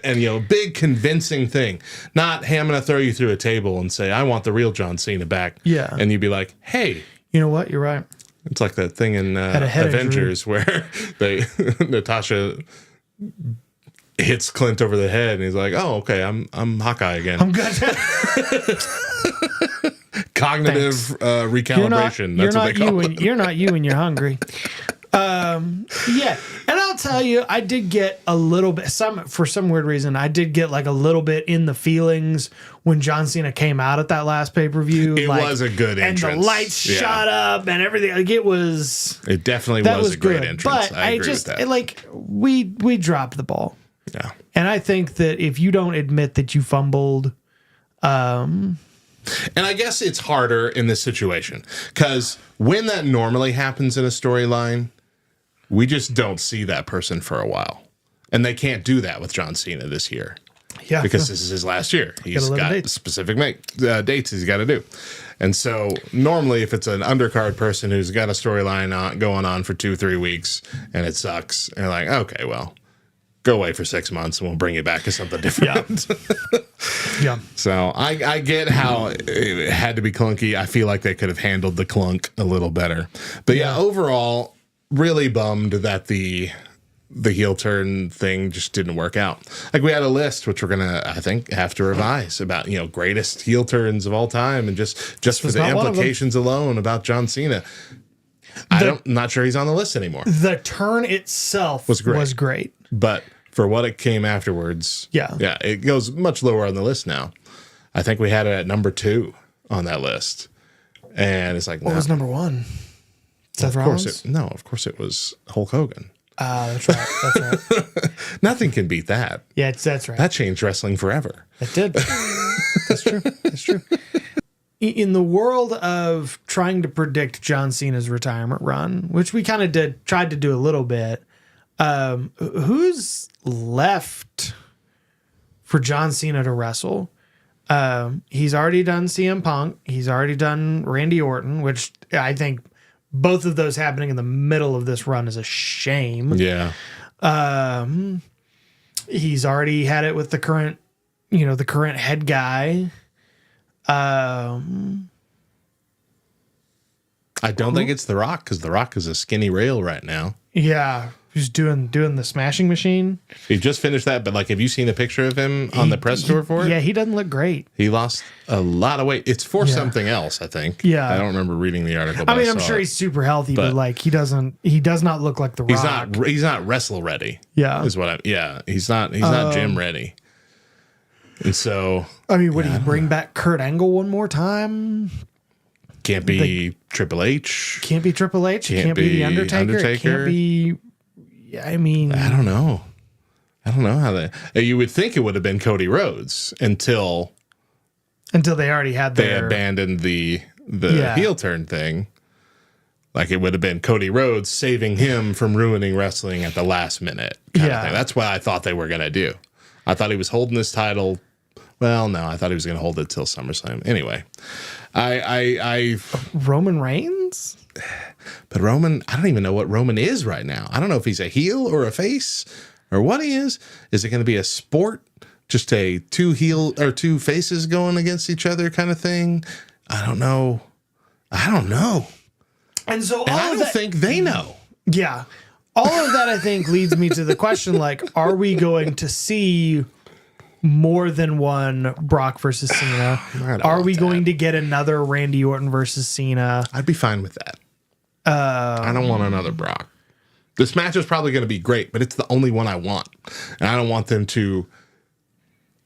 and big convincing thing. Not, hey, I'm going to throw you through a table and say, I want the real John Cena back. Yeah. And you'd be like, hey. You know what? You're right. It's like that thing in a head Avengers where Natasha hits Clint over the head and he's like, oh, okay, I'm Hawkeye again. I'm good. Cognitive recalibration. That's what they call it. You're not you when you're hungry. Yeah, and I'll tell you, I did get a little bit. For some weird reason, I did get like a little bit in the feelings when John Cena came out at that last pay per view. It was a good entrance, and the lights shot up and everything. Like it was. It definitely was a great entrance. But I agree with that. Like we dropped the ball. Yeah, and I think that if you don't admit that you fumbled, and I guess it's harder in this situation because when that normally happens in a storyline, we just don't see that person for a while. And they can't do that with John Cena this year. Yeah. Because this is his last year. He's got specific dates he's got to do. And so normally if it's an undercard person who's got a storyline going on for 2-3 weeks and it sucks, and you're like, okay, well, go away for 6 months and we'll bring you back to something different. Yeah. So I get how it had to be clunky. I feel like they could have handled the clunk a little better. But yeah, overall, really bummed that the heel turn thing just didn't work out. Like we had a list, which we're gonna, I think, have to revise about greatest heel turns of all time, and just for the implications alone about John Cena. I'm not sure he's on the list anymore. The turn itself was great, but for what it came afterwards, yeah, it goes much lower on the list now. I think we had it at number 2 on that list, and it's like, what was number 1? Seth Rollins? Of course it was Hulk Hogan. That's right. That's right. Nothing can beat that. Yeah, that's right. That changed wrestling forever. It did. That's true. That's true. In the world of trying to predict John Cena's retirement run, which we kind of tried to do a little bit, who's left for John Cena to wrestle? He's already done CM Punk. He's already done Randy Orton, which I think both of those happening in the middle of this run is a shame. Yeah. He's already had it with the current head guy. I don't think it's The Rock, because The Rock is a skinny rail right now. Yeah. He's doing the smashing machine. He just finished that, but have you seen a picture of him on the press tour for it? Yeah, he doesn't look great. He lost a lot of weight. It's for something else, I think. Yeah. I don't remember reading the article. I mean, I'm sure he's super healthy, but he does not look like The Rock. He's not wrestle ready. Yeah. Is what he's not gym ready. And so, I mean, would he bring back Kurt Angle one more time? Can't be Triple H. Can't be Triple H. Can't be The Undertaker. It can't be. I mean, I don't know how that. You would think it would have been Cody Rhodes until they already had they abandoned the heel turn thing. Like it would have been Cody Rhodes saving him from ruining wrestling at the last minute. Kind of thing. That's what I thought they were going to do. I thought he was holding this title. Well, no, I thought he was going to hold it till SummerSlam. Anyway, I Roman Reigns. But Roman, I don't even know what Roman is right now. I don't know if he's a heel or a face or what he is. Is it going to be a sport? Just a two faces going against each other kind of thing? I don't know. And so I don't think they know. Yeah. All of that, I think, leads me to the question, are we going to see more than one Brock versus Cena? Are we going to get another Randy Orton versus Cena? I'd be fine with that. I don't want another Brock. This match is probably going to be great, but it's the only one I want. And I don't want them to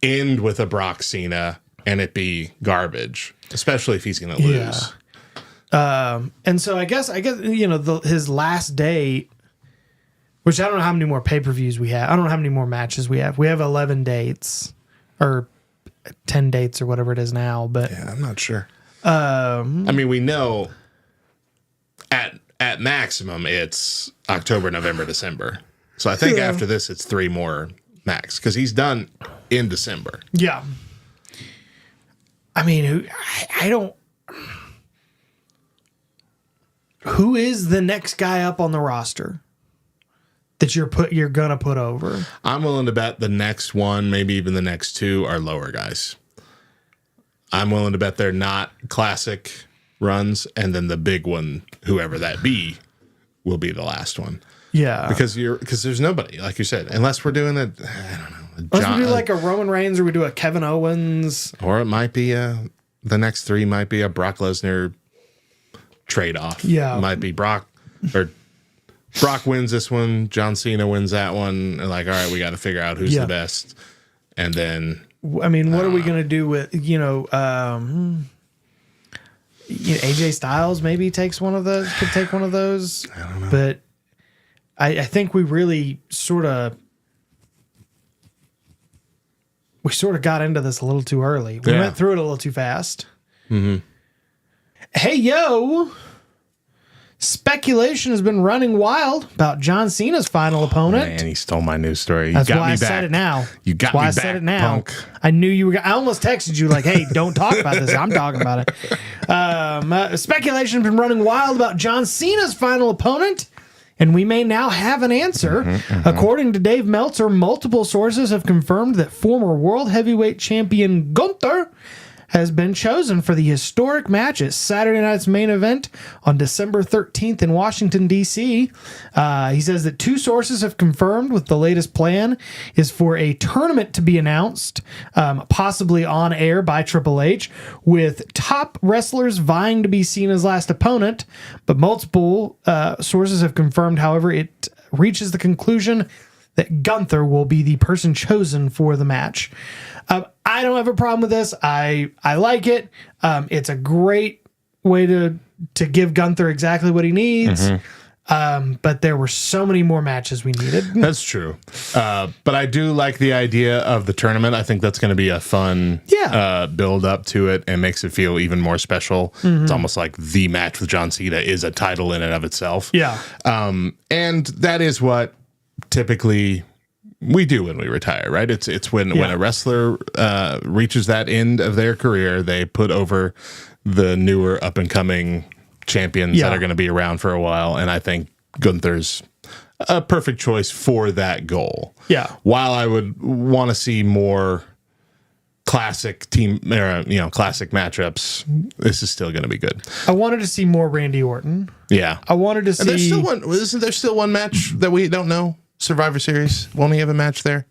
end with a Brock Cena and it be garbage, especially if he's going to lose. And so I guess his last date, which I don't know how many more pay-per-views we have. I don't know how many more matches we have. We have 11 dates or 10 dates or whatever it is now, but yeah, I'm not sure. I mean, we know at maximum it's October, November, December. So I think after this it's 3 more max because he's done in December. Yeah. I mean, I don't. Who is the next guy up on the roster? that you're gonna put over? I'm willing to bet the next one, maybe even the next two, are lower guys. I'm willing to bet they're not classic runs, and then the big one, whoever that be, will be the last one. Yeah, Because there's nobody, like you said, unless we're doing it. I don't know. unless we do like a Roman Reigns or we do a Kevin Owens, or it might be the next three might be a Brock Lesnar trade off. Yeah, it might be Brock wins this one, John Cena wins that one. And like, all right, we got to figure out who's the best, and then. I mean, what are we gonna do with AJ Styles? Maybe could take one of those. I don't know, but I think we really sort of got into this a little too early. We went through it a little too fast. Mm-hmm. Hey, yo. Speculation has been running wild about John Cena's final opponent. Man, he stole my news story. That's why I said it now. You got me back, said it now. punk. I knew you were. I almost texted you like, "Hey, don't talk about this." I'm talking about it. Speculation has been running wild about John Cena's final opponent, and we may now have an answer. According to Dave Meltzer, multiple sources have confirmed that former World Heavyweight Champion Gunther has been chosen for the historic match at Saturday night's main event on December 13th in Washington, D.C. He says that two sources have confirmed with the latest plan is for a tournament to be announced, possibly on air by Triple H, with top wrestlers vying to be Cena's last opponent. But multiple sources have confirmed, however, it reaches the conclusion that Gunther will be the person chosen for the match. I don't have a problem with this. I like it. It's a great way to give Gunther exactly what he needs. But there were so many more matches we needed. That's true. But I do like the idea of the tournament. I think that's going to be a fun build up to it and makes it feel even more special. It's almost like the match with John Cena is a title in and of itself. Yeah. And that is what typically we do when we retire, right? It's when a wrestler reaches that end of their career, they put over the newer up and coming champions that are going to be around for a while. And I think Gunther's a perfect choice for that goal. Yeah. While I would want to see more classic classic matchups, this is still going to be good. I wanted to see more Randy Orton. Yeah. I wanted to see. And there's still one. Isn't there still one match that we don't know? Survivor Series. Won't he have a match there?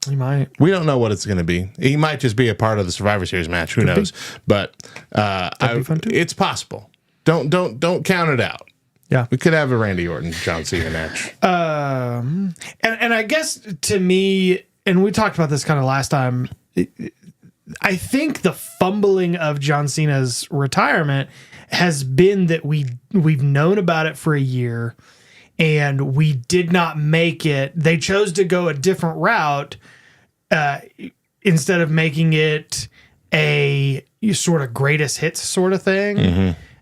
He might. We don't know what it's going to be. He might just be a part of the Survivor Series match. Who knows? But That'd be fun too. it's possible. Don't count it out. Yeah, we could have a Randy Orton John Cena match. And I guess to me, and we talked about this kind of last time. I think the fumbling of John Cena's retirement has been that we've known about it for a year. And we did not make it. They chose to go a different route instead of making it a sort of greatest hits sort of thing.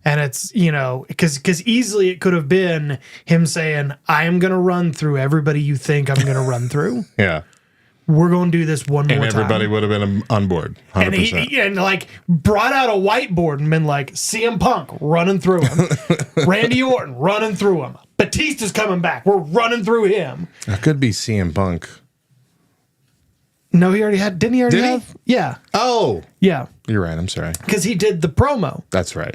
And it's, because easily it could have been him saying, I am going to run through everybody you think I'm going to run through. Yeah. We're going to do this one more time. And everybody would have been on board. 100%. And he brought out a whiteboard and been like, CM Punk running through him. Randy Orton running through him. Batista's coming back. We're running through him. That could be CM Punk. No, he already had. Didn't he already have? He? Yeah. Oh. Yeah. You're right. I'm sorry. Because he did the promo. That's right.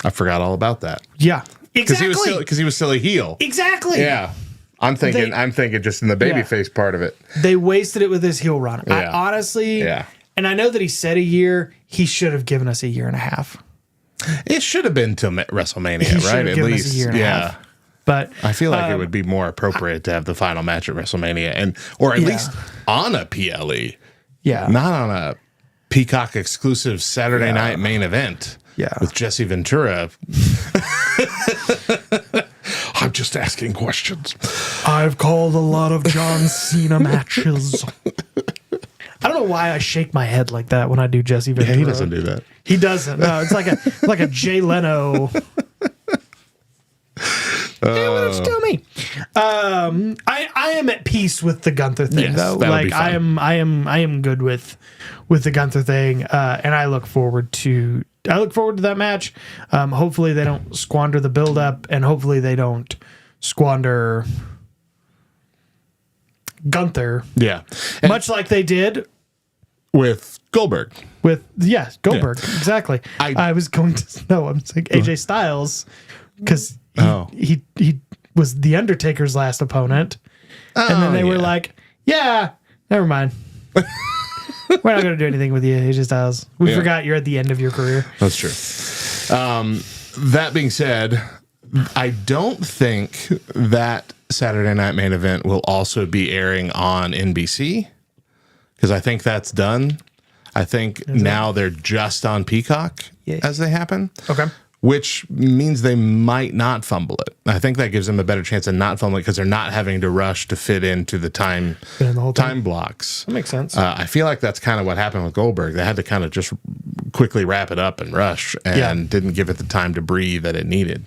I forgot all about that. Yeah. Exactly. Because he was still a heel. Exactly. Yeah. I'm thinking just in the babyface part of it. They wasted it with his heel run. Yeah. I honestly, and I know that he said a year. He should have given us a year and a half. It should have been till WrestleMania, right? At least, us a year and a half. But I feel like it would be more appropriate to have the final match at WrestleMania, or at least on a PLE. Yeah, not on a Peacock exclusive Saturday night main event. Yeah, with Jesse Ventura. I'm just asking questions. I've called a lot of John Cena matches. I don't know why I shake my head like that when I do Jesse Ventura. Yeah, he doesn't do that. He doesn't. No, it's like a Jay Leno. Hey, what else tell me? I am at peace with the Gunther thing, though. Like I am good with the Gunther thing, and I look forward to that match. Hopefully they don't squander the build up, and hopefully they don't squander Gunther, Yeah. And much like they did with Goldberg. with Goldberg. Exactly. I was going to I'm saying AJ Styles because he was the Undertaker's last opponent, and then they were like, "Yeah, never mind. We're not going to do anything with you, AJ Styles. We forgot you're at the end of your career." That's true. That being said, I don't think that Saturday Night Main Event will also be airing on NBC because I think that's done. I think now they're just on Peacock as they happen. Okay. Which means they might not fumble it. I think that gives them a better chance of not fumbling it because they're not having to rush to fit into the time blocks. That makes sense. I feel like that's kind of what happened with Goldberg. They had to kind of just quickly wrap it up and rush and didn't give it the time to breathe that it needed.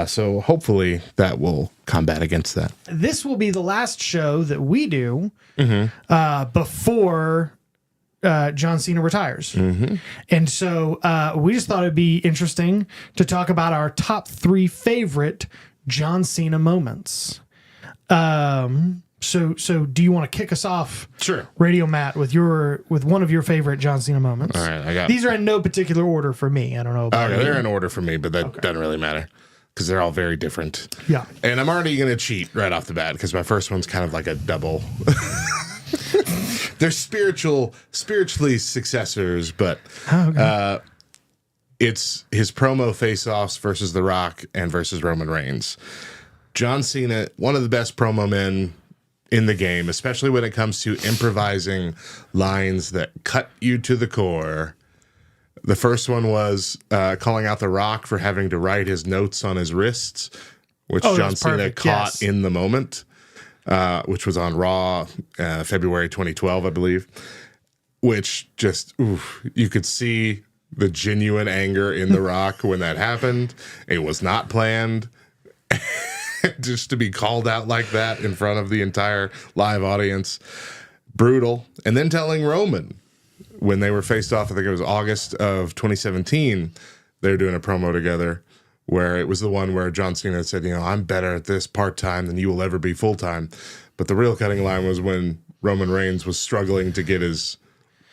So hopefully that will combat against that. This will be the last show that we do before John Cena retires. And so we just thought it'd be interesting to talk about our top 3 favorite John Cena moments. So do you want to kick us off? Sure. Radio Matt, with one of your favorite John Cena moments. All right, I got These are in no particular order for me. I don't know about they're in order for me, but that doesn't really matter because they're all very different. Yeah. And I'm already going to cheat right off the bat because my first one's kind of like a double. They're spiritually successors, but it's his promo face-offs versus The Rock and versus Roman Reigns. John Cena, one of the best promo men in the game, especially when it comes to improvising lines that cut you to the core. The first one was calling out The Rock for having to write his notes on his wrists, which John Cena caught in the moment. Which was on Raw, February 2012, I believe, which just, you could see the genuine anger in The Rock when that happened. It was not planned. Just to be called out like that in front of the entire live audience, brutal. And then telling Roman, when they were faced off, I think it was August of 2017, they were doing a promo together, where it was the one where John Cena said, I'm better at this part-time than you will ever be full-time. But the real cutting line was when Roman Reigns was struggling to get his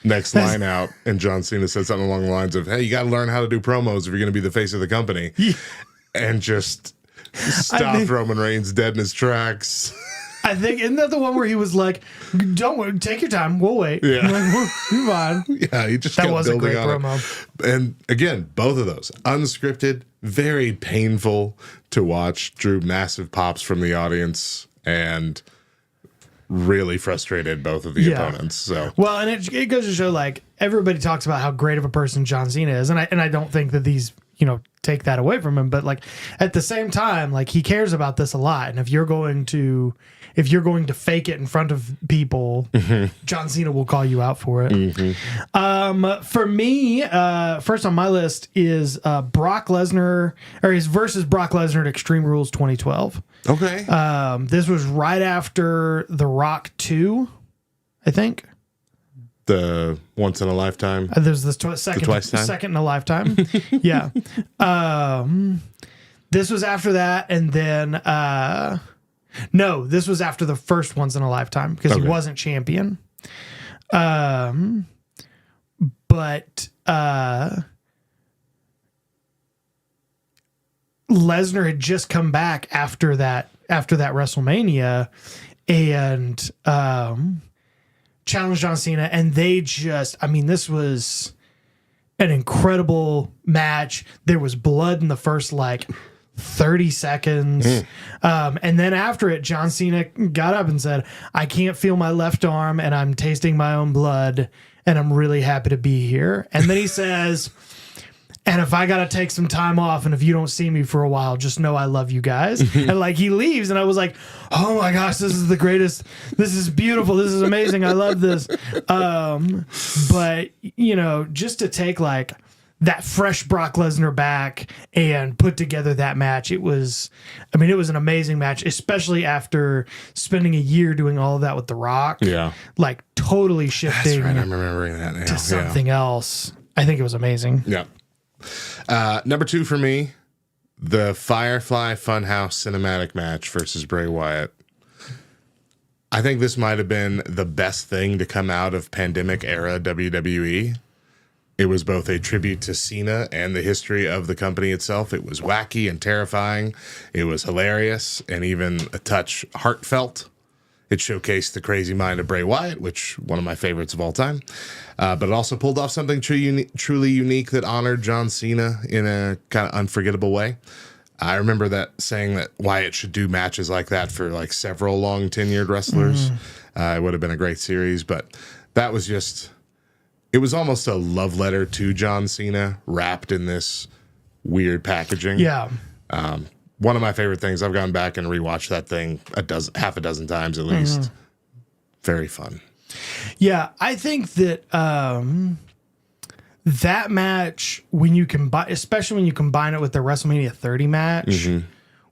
next line out, and John Cena said something along the lines of, hey, you got to learn how to do promos if you're going to be the face of the company. And just stopped Roman Reigns dead in his tracks. I think, isn't that the one where he was like, don't worry, take your time, we'll wait. Yeah. Like, come on. Yeah, he just That kept was a building great on promo. it. And again, both of those, unscripted, very painful to watch, drew massive pops from the audience, and really frustrated both of the opponents. So well, and it goes to show, like, everybody talks about how great of a person John Cena is, and I don't think that these take that away from him, but like at the same time, like, he cares about this a lot, and if you're going to fake it in front of people, John Cena will call you out for it. For me, first on my list is Brock Lesnar, or his versus Brock Lesnar at Extreme Rules 2012. okay, This was right after The Rock 2, I think. the once in a lifetime. There's this second in a lifetime. Yeah. This was after that, and then no, this was after the first once in a lifetime because he wasn't champion. But Lesnar had just come back after that WrestleMania and challenged John Cena, and they just, this was an incredible match. There was blood in the first 30 seconds. And then after it, John Cena got up and said, I can't feel my left arm and I'm tasting my own blood and I'm really happy to be here. And then he says, and if I got to take some time off and if you don't see me for a while, just know I love you guys. And he leaves, and I was like, oh my gosh, this is the greatest. This is beautiful. This is amazing. I love this. But, just to take that fresh Brock Lesnar back and put together that match, it was an amazing match, especially after spending a year doing all of that with The Rock. Yeah. Totally shifting That's right, I'm remembering that now. to something else. I think it was amazing. Yeah. Number 2 for me, the Firefly Funhouse cinematic match versus Bray Wyatt. I think this might have been the best thing to come out of pandemic era WWE. It was both a tribute to Cena and the history of the company itself. It was wacky and terrifying. It was hilarious and even a touch heartfelt. It showcased the crazy mind of Bray Wyatt, which one of my favorites of all time. But it also pulled off something truly unique that honored John Cena in a kind of unforgettable way. I remember that saying that Wyatt should do matches like that for like several long tenured wrestlers. It would have been a great series, but that was just, it was almost a love letter to John Cena wrapped in this weird packaging. Yeah. One of my favorite things. I've gone back and rewatched that thing half a dozen times at least. Very fun. Yeah, I think that that match, when you combine, especially when you combine it with the WrestleMania 30 match,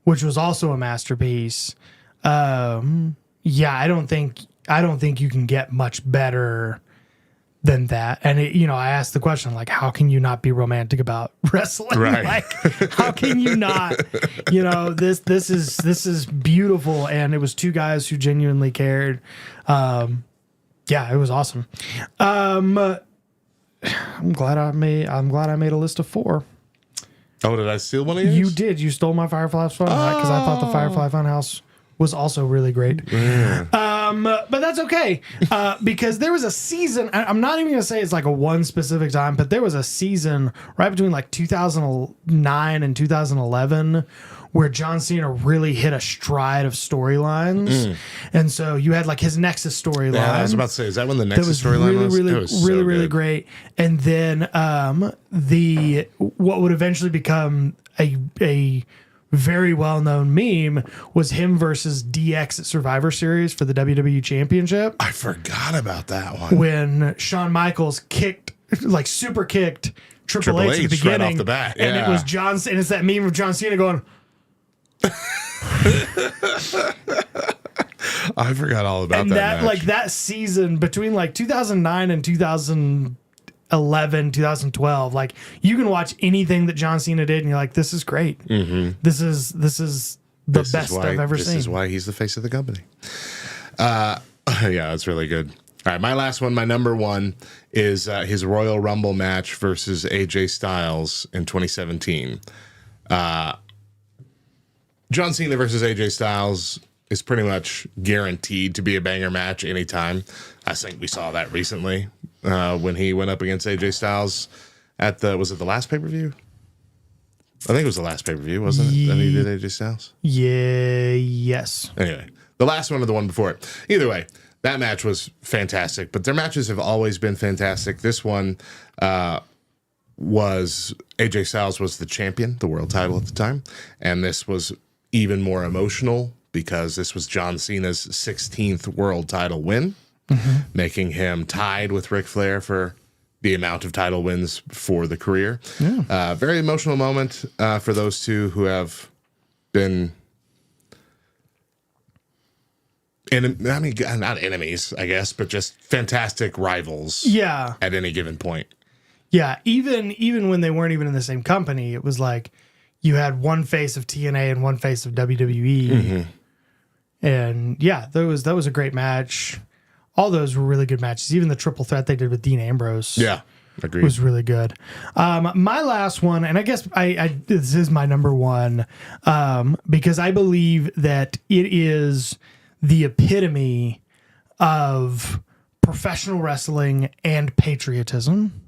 which was also a masterpiece. Yeah, I don't think you can get much better than that. And I asked the question, like, how can you not be romantic about wrestling? Right. Like, how can you not? This is beautiful, and it was two guys who genuinely cared. Yeah, it was awesome. I'm glad I made a list of 4. Oh, did I steal one of yours? You did. You stole my Firefly Funhouse because I thought the Firefly Funhouse was also really great. But that's okay because there was a season. I'm not even going to say it's like a one specific time, but there was a season right between like 2009 and 2011 where John Cena really hit a stride of storylines. And so you had like his Nexus storyline. Yeah, I was about to say, is that when the Nexus storyline was? Really, It was so really good. great. And then what would eventually become a very well-known meme was him versus DX at Survivor Series for the WWE Championship. I forgot about that one. When Shawn Michaels super kicked Triple H at the H right beginning. off the bat, And it yeah. was John Cena. It's that meme of John Cena going, I forgot all about and that that match. like that season between like 2009 and 2011, 2012, like you can watch anything that John Cena did and you're like, this is great. This is the best I've ever seen. This is why he's the face of the company. Yeah, that's really good. All right, my last one, my number one, is his Royal Rumble match versus AJ Styles in 2017. John Cena versus AJ Styles is pretty much guaranteed to be a banger match anytime. I think we saw that recently when he went up against AJ Styles at was it the last pay-per-view? I think it was the last pay-per-view, wasn't it? That he did AJ Styles? Yeah, yes. Anyway, the last one or the one before it. Either way, that match was fantastic, but their matches have always been fantastic. This one was AJ Styles was the champion, the world title at the time, and this was even more emotional because this was John Cena's 16th world title win, making him tied with Ric Flair for the amount of title wins for the career. Yeah. Very emotional moment for those two who have been, not enemies, I guess, but just fantastic rivals. Yeah. At any given point. Yeah. Even when they weren't even in the same company, it was like you had one face of TNA and one face of WWE. And yeah, that was a great match. All those were really good matches. Even the triple threat they did with Dean Ambrose. Yeah. Agreed. Was really good. My last one, and I guess this is my number one, because I believe that it is the epitome of professional wrestling and patriotism.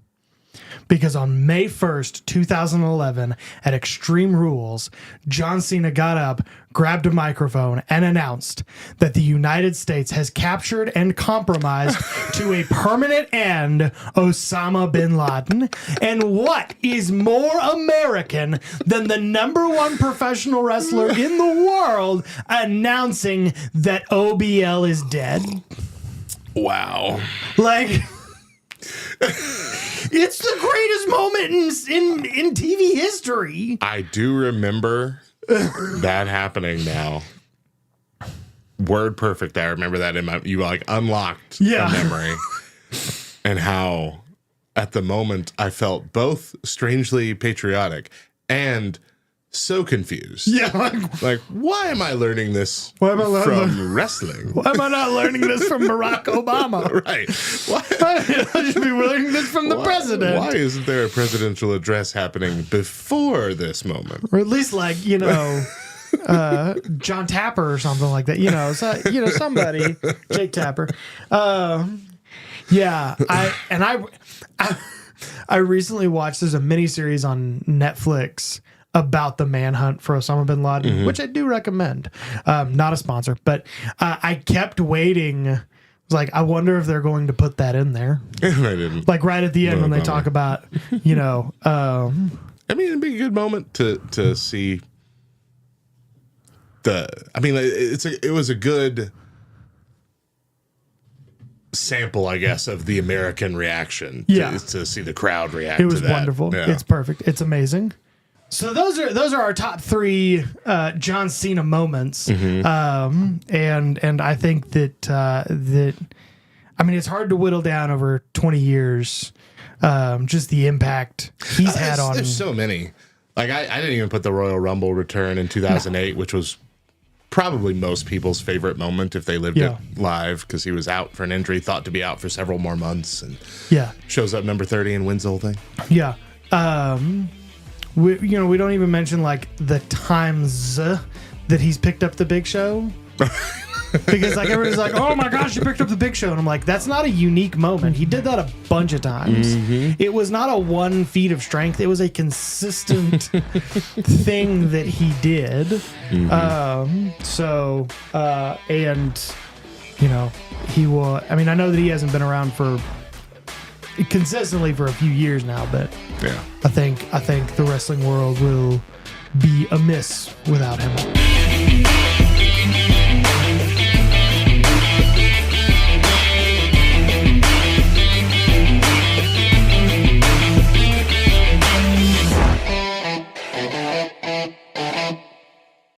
Because on May 1st, 2011, at Extreme Rules, John Cena got up, grabbed a microphone, and announced that the United States has captured and compromised to a permanent end Osama bin Laden. And what is more American than the number one professional wrestler in the world announcing that OBL is dead? Wow. Like... It's the greatest moment in TV history. I do remember that happening now. Word perfect. I remember that you like unlocked the memory. And how at the moment I felt both strangely patriotic and so confused. Yeah. Like, why am I learning this Why am I learning- from wrestling? Why am I not learning this from Barack Obama? Right. Why, I should be learning this from the president. Why isn't there a presidential address happening before this moment? Or at least like, John Tapper or something like that. Somebody, Jake Tapper. I recently watched, there's a miniseries on Netflix about the manhunt for Osama bin Laden, which I do recommend. Not a sponsor, but I kept waiting. I was like, I wonder if they're going to put that in there. I didn't. Like right at the end when they talk about, I mean, it'd be a good moment to see it was a good sample, I guess, of the American reaction. To see the crowd react. It was to that. wonderful. Yeah. It's perfect. It's amazing. So those are our top 3 John Cena moments, and I think that it's hard to whittle down over 20 years, just the impact he's had on. There's so many. Like I didn't even put the Royal Rumble return in 2008, which was probably most people's favorite moment if they lived it live, because he was out for an injury, thought to be out for several more months, and shows up number 30 and wins the whole thing. Yeah. We don't even mention like the times that he's picked up the Big Show. Because like everybody's like, oh my gosh, you picked up the Big Show, and I'm like, that's not a unique moment. He did that a bunch of times. It was not a one feat of strength. It was a consistent thing that he did. He will. I mean, I know that he hasn't been around for consistently for a few years now, but Yeah. I think the wrestling world will be amiss without him.